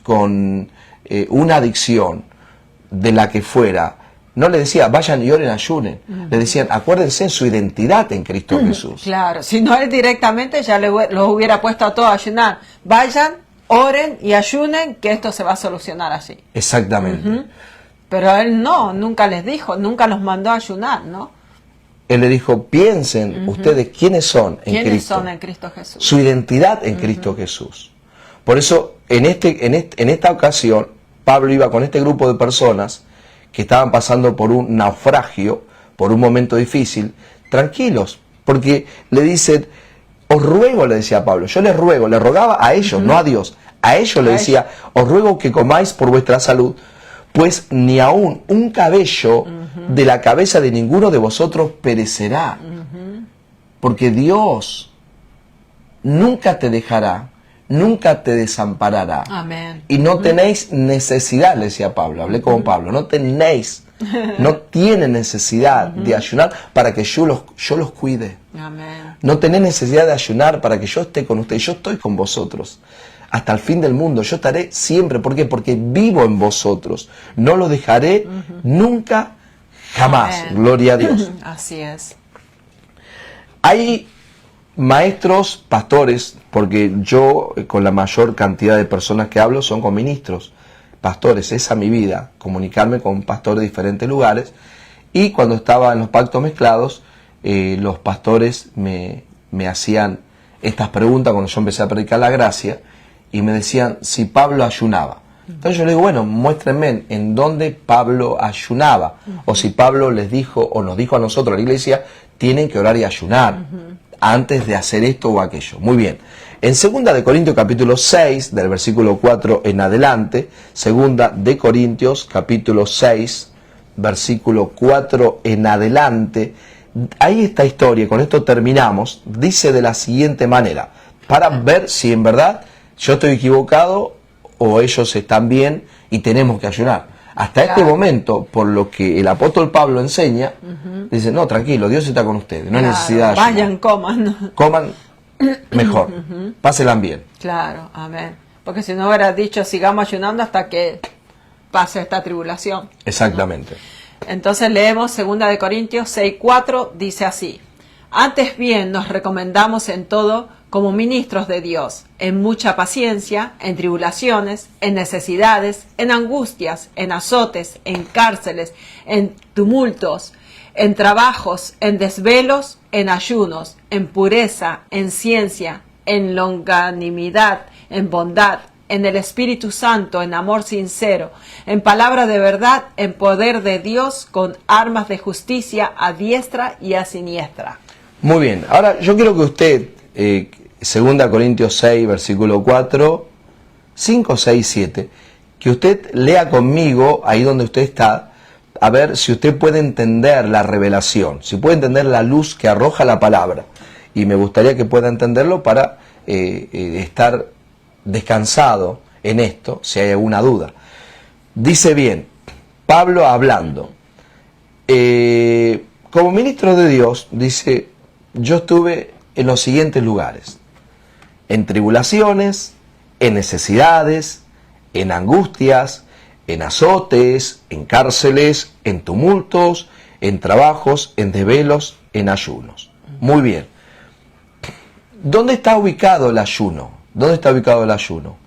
con una adicción de la que fuera, no le decía, vayan y oren, ayunen. Le decían, acuérdense en su identidad en Cristo Jesús. Claro, si no él directamente ya los hubiera puesto a todos a ayunar. Vayan, oren y ayunen, que esto se va a solucionar así. Exactamente. Pero él nunca les dijo, nunca los mandó a ayunar, ¿no? Él le dijo, piensen ustedes quiénes son en Cristo. ¿Quiénes son en Cristo Jesús? Su identidad en Cristo Jesús. Por eso, en esta ocasión, Pablo iba con este grupo de personas que estaban pasando por un naufragio, por un momento difícil, tranquilos, porque le dicen, os ruego, le decía Pablo, yo les ruego, le rogaba a ellos, no a Dios, a ellos le decía, os ruego que comáis por vuestra salud, pues ni aún un cabello de la cabeza de ninguno de vosotros perecerá, porque Dios nunca te dejará, nunca te desamparará. Amén. Y no tenéis necesidad, le decía Pablo, hablé con Pablo, no tienen necesidad de ayunar para que yo los cuide. Amén. No tenés necesidad de ayunar para que yo esté con ustedes, yo estoy con vosotros. Hasta el fin del mundo, yo estaré siempre. ¿Por qué? Porque vivo en vosotros. No lo dejaré nunca, jamás. Amén. Gloria a Dios. Así es. Hay maestros, pastores, porque yo con la mayor cantidad de personas que hablo son con ministros, pastores, esa es mi vida, comunicarme con pastores de diferentes lugares. Y cuando estaba en los pactos mezclados, los pastores me hacían estas preguntas cuando yo empecé a predicar la gracia, y me decían si Pablo ayunaba. Entonces yo le digo, bueno, muéstrenme en dónde Pablo ayunaba, o si Pablo les dijo o nos dijo a nosotros, a la iglesia, tienen que orar y ayunar antes de hacer esto o aquello. Muy bien. En 2 Corintios capítulo 6, del versículo 4 en adelante, 2 Corintios capítulo 6, versículo 4 en adelante, ahí esta historia, con esto terminamos, dice de la siguiente manera, para ver si en verdad yo estoy equivocado o ellos están bien y tenemos que ayunar. Hasta este momento, por lo que el apóstol Pablo enseña, dice, no, tranquilo, Dios está con ustedes, no hay necesidad de ayunar. Vayan, coman. Coman mejor, pásenla bien. Claro, amén. Porque si no hubiera dicho, sigamos ayunando hasta que pase esta tribulación. Exactamente. Entonces leemos 2 Corintios 6:4, dice así: antes bien nos recomendamos en todo como ministros de Dios, en mucha paciencia, en tribulaciones, en necesidades, en angustias, en azotes, en cárceles, en tumultos, en trabajos, en desvelos, en ayunos, en pureza, en ciencia, en longanimidad, en bondad, en el Espíritu Santo, en amor sincero, en palabra de verdad, en poder de Dios, con armas de justicia a diestra y a siniestra. Muy bien, ahora yo quiero que usted, 2 Corintios 6, versículo 4, 5, 6, 7, que usted lea conmigo, ahí donde usted está, a ver si usted puede entender la revelación, si puede entender la luz que arroja la palabra. Y me gustaría que pueda entenderlo para estar descansado en esto, si hay alguna duda. Dice bien, Pablo hablando, como ministro de Dios, dice, yo estuve en los siguientes lugares: en tribulaciones, en necesidades, en angustias, en azotes, en cárceles, en tumultos, en trabajos, en desvelos, en ayunos. Muy bien. ¿Dónde está ubicado el ayuno? ¿Dónde está ubicado el ayuno?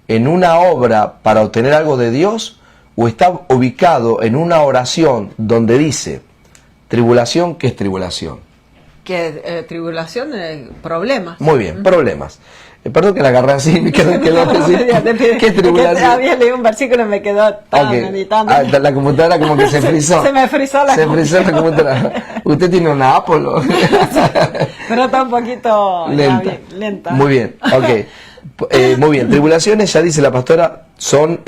¿En una obra para obtener algo de Dios? ¿O está ubicado en una oración donde dice, tribulación, ¿qué es tribulación? Que tribulación, problemas. Muy bien, problemas. Perdón que la agarré así, me quedó así. ¿Qué tribulación? Había leído un versículo y me quedó tan meditando. Ah, la computadora como que se frizó. Se me frizó la computadora. Se frizó la computadora. Usted tiene una Apple. Pero está un poquito lenta. Muy bien, ok. Muy bien, tribulaciones, ya dice la pastora, son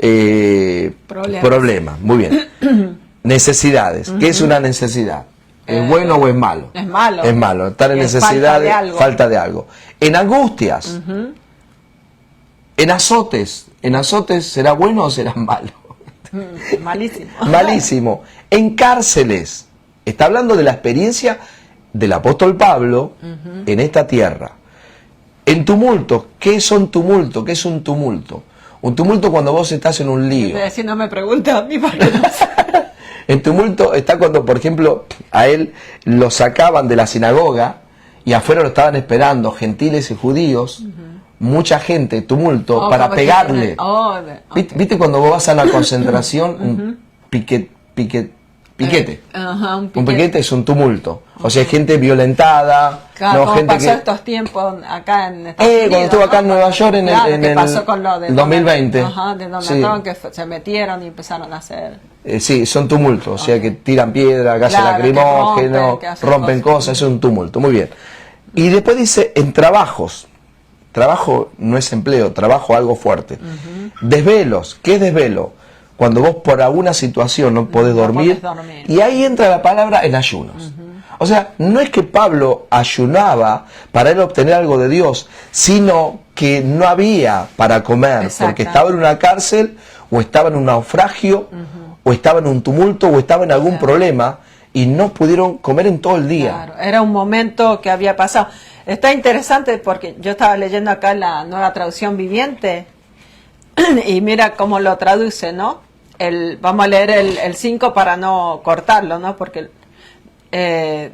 problemas. Muy bien. Necesidades. ¿Qué es una necesidad? ¿Es bueno o es malo? Es malo. Es malo. Estar en necesidad, falta de algo. En angustias, en azotes. ¿En azotes será bueno o será malo? Malísimo. Malísimo. En cárceles. Está hablando de la experiencia del apóstol Pablo en esta tierra. En tumultos. ¿Qué son tumultos? ¿Qué es un tumulto? Un tumulto cuando vos estás en un lío. Si no me preguntas a mí, ¿para qué no sé? El tumulto está cuando, por ejemplo, a él lo sacaban de la sinagoga y afuera lo estaban esperando gentiles y judíos, mucha gente, tumulto, para pegarle. Okay. ¿Viste cuando vos vas a una concentración, un piquete? Un piquete es un tumulto. O sea, gente violentada. Claro, no, gente pasó estos tiempos acá en Estados Unidos, cuando estuve acá en Nueva York en el pasó con lo de 2020. de Donald Trump, que se metieron y empezaron a hacer. Sí, son tumultos, o sea que tiran piedra, gases lacrimógenos, rompen cosas, es un tumulto, muy bien. Y después dice, en trabajos, trabajo no es empleo, trabajo algo fuerte. Desvelos, ¿qué es desvelo? Cuando vos por alguna situación no podés dormir, y ahí entra la palabra en ayunos. O sea, no es que Pablo ayunaba para él obtener algo de Dios, sino que no había para comer, porque estaba en una cárcel, o estaba en un naufragio, o estaba en un tumulto, o estaba en algún problema, y no pudieron comer en todo el día. Claro, era un momento que había pasado. Está interesante porque yo estaba leyendo acá la Nueva Traducción Viviente, y mira cómo lo traduce, ¿no? Vamos a leer el 5 para no cortarlo, ¿no? Porque,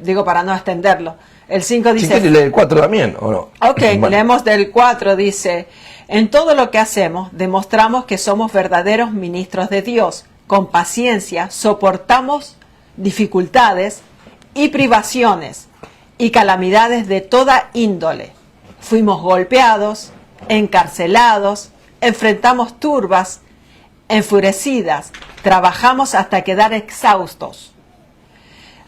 digo, para no extenderlo. El 5 dice... Si quieres leer el 4 también, ¿o no? Ok, bueno. Leemos del 4, dice... En todo lo que hacemos, demostramos que somos verdaderos ministros de Dios. Con paciencia soportamos dificultades y privaciones y calamidades de toda índole. Fuimos golpeados, encarcelados, enfrentamos turbas, enfurecidas, trabajamos hasta quedar exhaustos.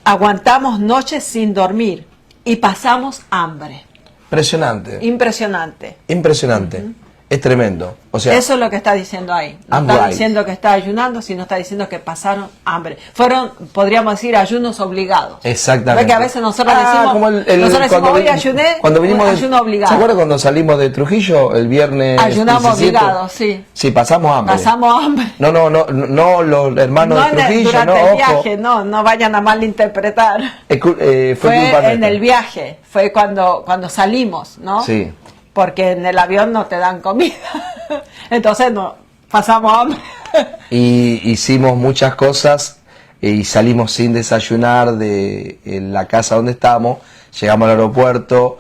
Aguantamos noches sin dormir y pasamos hambre. Impresionante. Impresionante. Impresionante. Es tremendo. O sea, eso es lo que está diciendo ahí. No está diciendo que está ayunando, sino está diciendo que pasaron hambre. Fueron, podríamos decir, ayunos obligados. Exactamente. Porque a veces nosotros decimos, como nosotros decimos, hoy ayuné, cuando vinimos ayuno obligado. ¿Se acuerdan cuando salimos de Trujillo el viernes? Ayunamos obligados, sí. Sí, pasamos hambre. Pasamos hambre. No, los hermanos de Trujillo, durante el viaje, no vayan a malinterpretar. Fue en el viaje, fue cuando salimos, ¿no? Sí. Porque en el avión no te dan comida. Entonces no, pasamos hambre. Y hicimos muchas cosas y salimos sin desayunar de la casa donde estábamos. Llegamos al aeropuerto,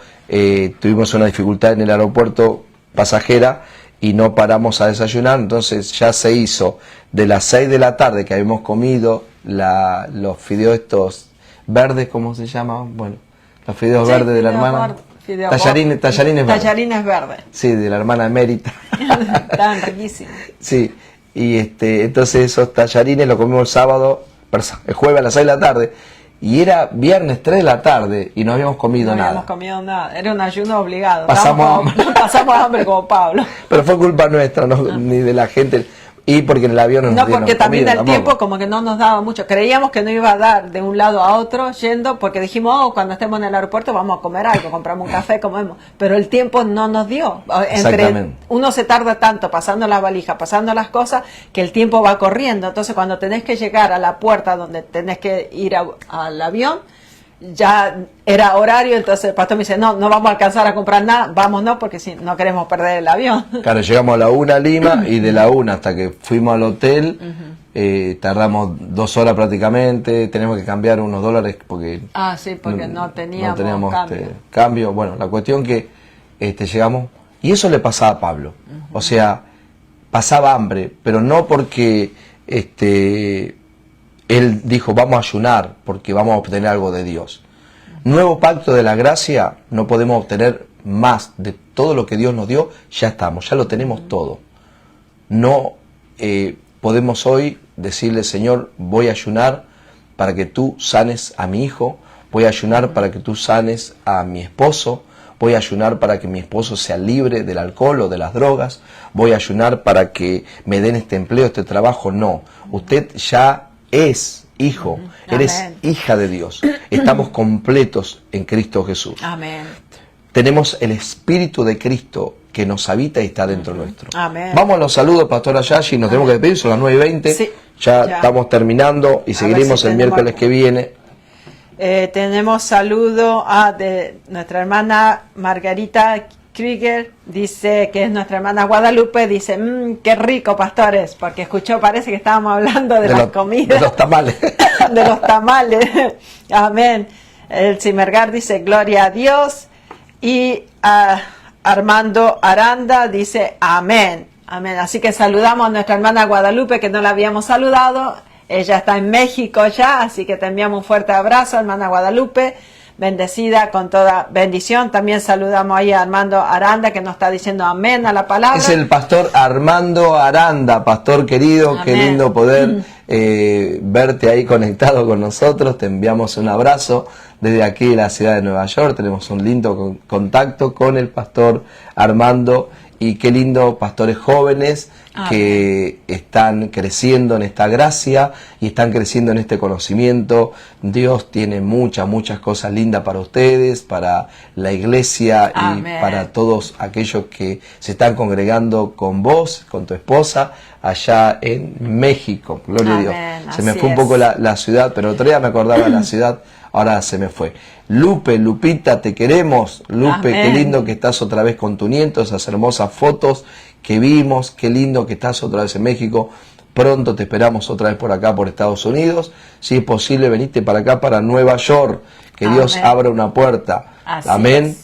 tuvimos una dificultad en el aeropuerto pasajera y no paramos a desayunar, entonces ya se hizo de las 6 de la tarde que habíamos comido los fideos estos verdes, ¿cómo se llama? Bueno, los fideos verdes de la hermana. Tallarines verdes. Tallarines verdes. Sí, de la hermana emérita. Estaban riquísimos. Sí, y entonces esos tallarines los comimos el sábado, el jueves a las 6 de la tarde, y era viernes 3 de la tarde y no habíamos comido nada. No habíamos comido nada, era un ayuno obligado. Pasamos hambre como Pablo. Pero fue culpa nuestra, no, ni de la gente. Y porque en el avión nos No, dieron porque también comida, el tiempo como que no nos daba mucho. Creíamos que no iba a dar de un lado a otro yendo, porque dijimos, cuando estemos en el aeropuerto vamos a comer algo, compramos un café, comemos. Pero el tiempo no nos dio. Uno se tarda tanto pasando las valijas, pasando las cosas, que el tiempo va corriendo. Entonces cuando tenés que llegar a la puerta donde tenés que ir al avión, ya era horario, entonces el pastor me dice, no vamos a alcanzar a comprar nada, vámonos porque si no queremos perder el avión. Claro, llegamos a la 1 a Lima y de la 1 hasta que fuimos al hotel, tardamos 2 horas prácticamente, tenemos que cambiar unos dólares porque... Sí, porque no teníamos cambio. Bueno, la cuestión que llegamos, y eso le pasaba a Pablo, o sea, pasaba hambre, pero no porque... Él dijo, vamos a ayunar porque vamos a obtener algo de Dios. Nuevo pacto de la gracia, no podemos obtener más de todo lo que Dios nos dio, ya estamos, ya lo tenemos todo. No podemos hoy decirle, Señor, voy a ayunar para que tú sanes a mi hijo, voy a ayunar para que tú sanes a mi esposo, voy a ayunar para que mi esposo sea libre del alcohol o de las drogas, voy a ayunar para que me den este empleo, este trabajo. No, usted ya es hijo, eres hija de Dios. Estamos completos en Cristo Jesús. Amén. Tenemos el Espíritu de Cristo que nos habita y está dentro nuestro. Amén. Vamos a los saludos, Pastora Yashi, nos tenemos que despedir, son las 9:20. Sí, ya estamos terminando y seguiremos el miércoles que viene. Tenemos saludo de nuestra hermana Margarita Krieger, dice que es nuestra hermana Guadalupe, dice, qué rico, pastores, porque escuchó, parece que estábamos hablando de las comidas. De los tamales. De los tamales. Amén. El Simergar dice, gloria a Dios. Y Armando Aranda dice, amén. Amén. Así que saludamos a nuestra hermana Guadalupe, que no la habíamos saludado. Ella está en México ya, así que te enviamos un fuerte abrazo, hermana Guadalupe. Bendecida con toda bendición. También saludamos ahí a Armando Aranda, que nos está diciendo amén a la palabra. Es el pastor Armando Aranda, pastor querido, amén. Qué lindo poder verte ahí conectado con nosotros. Te enviamos un abrazo desde aquí de la ciudad de Nueva York. Tenemos un lindo contacto con el pastor Armando. Y qué lindo, pastores jóvenes que están creciendo en esta gracia y están creciendo en este conocimiento. Dios tiene muchas cosas lindas para ustedes, para la iglesia y para todos aquellos que se están congregando con vos, con tu esposa, allá en México. Gloria a Dios. Se me fue un poco la ciudad, pero otro día me acordaba de la ciudad. Ahora se me fue. Lupe, Lupita, te queremos. Lupe, qué lindo que estás otra vez con tu nieto, esas hermosas fotos que vimos, qué lindo que estás otra vez en México. Pronto te esperamos otra vez por acá, por Estados Unidos. Si es posible, veniste para acá, para Nueva York. Que Dios abra una puerta. Amén.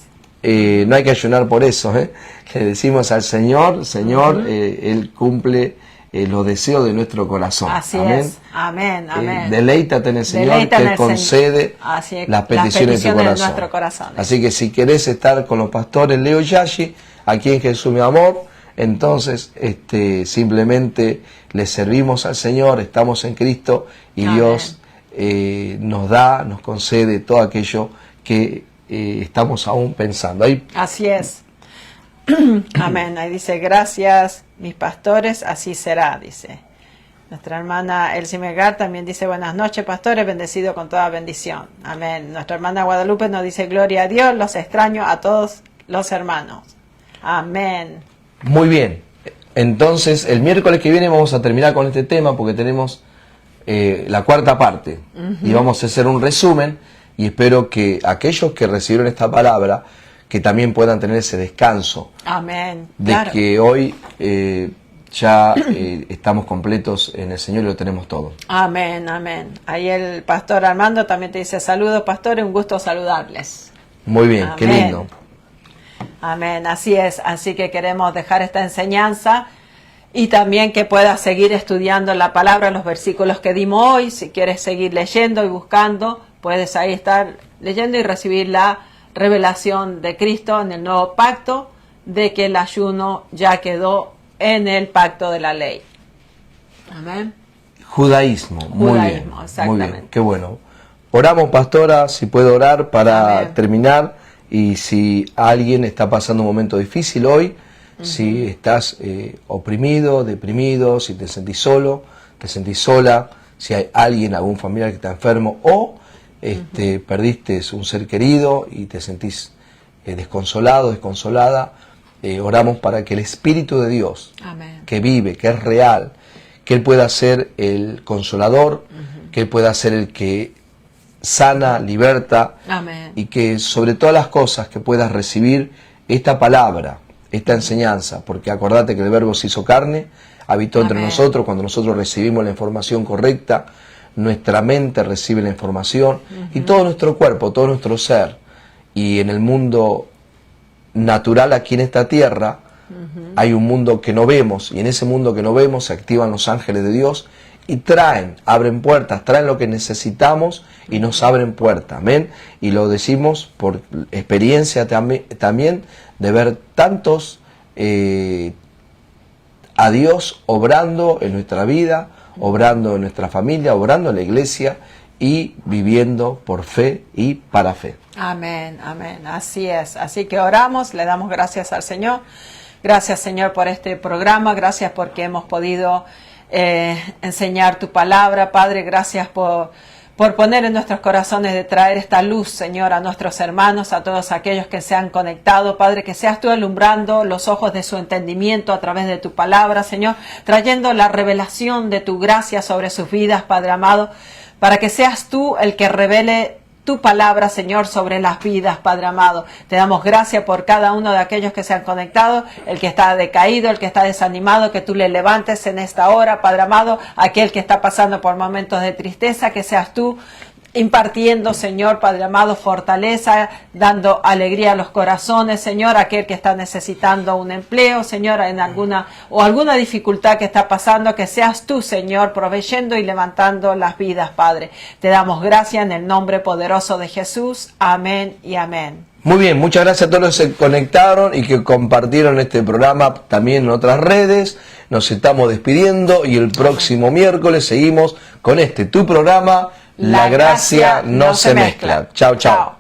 No hay que ayunar por eso. Le decimos al Señor, Señor, Él cumple los deseos de nuestro corazón. Así amén. Es. Amén, amén. Deleítate en el Señor, que Él concede las peticiones de tu corazón. Así que si querés estar con los pastores Leo Yashi, aquí en Jesús mi amor, entonces simplemente le servimos al Señor, estamos en Cristo y amén. Dios nos concede todo aquello que estamos aún pensando. Ahí, así es. Amén. Ahí dice, gracias, mis pastores, así será, dice. Nuestra hermana Elsie Melgar también dice, buenas noches, pastores, bendecido con toda bendición. Amén. Nuestra hermana Guadalupe nos dice, gloria a Dios, los extraño a todos los hermanos. Amén. Muy bien. Entonces, el miércoles que viene vamos a terminar con este tema porque tenemos la cuarta parte. Y vamos a hacer un resumen y espero que aquellos que recibieron esta palabra que también puedan tener ese descanso. Amén. De que hoy ya estamos completos en el Señor y lo tenemos todo. Amén, amén. Ahí el pastor Armando también te dice, saludos pastores, un gusto saludarles. Muy bien, amén. Qué lindo. Amén, así es. Así que queremos dejar esta enseñanza y también que puedas seguir estudiando la palabra, los versículos que dimos hoy. Si quieres seguir leyendo y buscando, puedes ahí estar leyendo y recibir la revelación de Cristo en el nuevo pacto, de que el ayuno ya quedó en el pacto de la ley. Amén. Judaísmo, muy bien, exactamente. muy bien, qué bueno. Oramos, pastora, si puedo orar para Amén. terminar, y si alguien está pasando un momento difícil hoy, si estás oprimido, deprimido, si te sentís solo, te sentís sola, si hay alguien, algún familiar que está enfermo, o perdiste un ser querido y te sentís desconsolado, desconsolada, oramos para que el Espíritu de Dios, Amén, que vive, que es real, que Él pueda ser el consolador, que Él pueda ser el que sana, liberta, amén, y que sobre todas las cosas que puedas recibir esta palabra, esta enseñanza, porque acordate que el Verbo se hizo carne, habitó entre Amén. nosotros. Cuando nosotros recibimos la información correcta, nuestra mente recibe la información, y todo nuestro cuerpo, todo nuestro ser, y en el mundo natural aquí en esta tierra, hay un mundo que no vemos, y en ese mundo que no vemos se activan los ángeles de Dios y abren puertas, traen lo que necesitamos y nos abren puertas, amén. Y lo decimos por experiencia también de ver tantos a Dios obrando en nuestra vida, obrando en nuestra familia, obrando en la iglesia y viviendo por fe y para fe. amén, amén, así es. Así que oramos, le damos gracias al Señor. Gracias, Señor, por este programa, gracias porque hemos podido enseñar tu palabra, Padre. Gracias por poner en nuestros corazones de traer esta luz, Señor, a nuestros hermanos, a todos aquellos que se han conectado, Padre, que seas tú alumbrando los ojos de su entendimiento a través de tu palabra, Señor, trayendo la revelación de tu gracia sobre sus vidas, Padre amado, para que seas tú el que revele tu palabra, Señor, sobre las vidas, Padre amado. Te damos gracias por cada uno de aquellos que se han conectado, el que está decaído, el que está desanimado, que tú le levantes en esta hora, Padre amado, aquel que está pasando por momentos de tristeza, que seas tú impartiendo, Señor, Padre amado, fortaleza, dando alegría a los corazones, Señor, aquel que está necesitando un empleo, Señor, en alguna dificultad que está pasando, que seas tú, Señor, proveyendo y levantando las vidas, Padre. Te damos gracias en el nombre poderoso de Jesús. Amén y amén. Muy bien, muchas gracias a todos los que se conectaron y que compartieron este programa también en otras redes. Nos estamos despidiendo y el próximo miércoles seguimos con tu programa. La gracia no se mezcla. Chao, chao.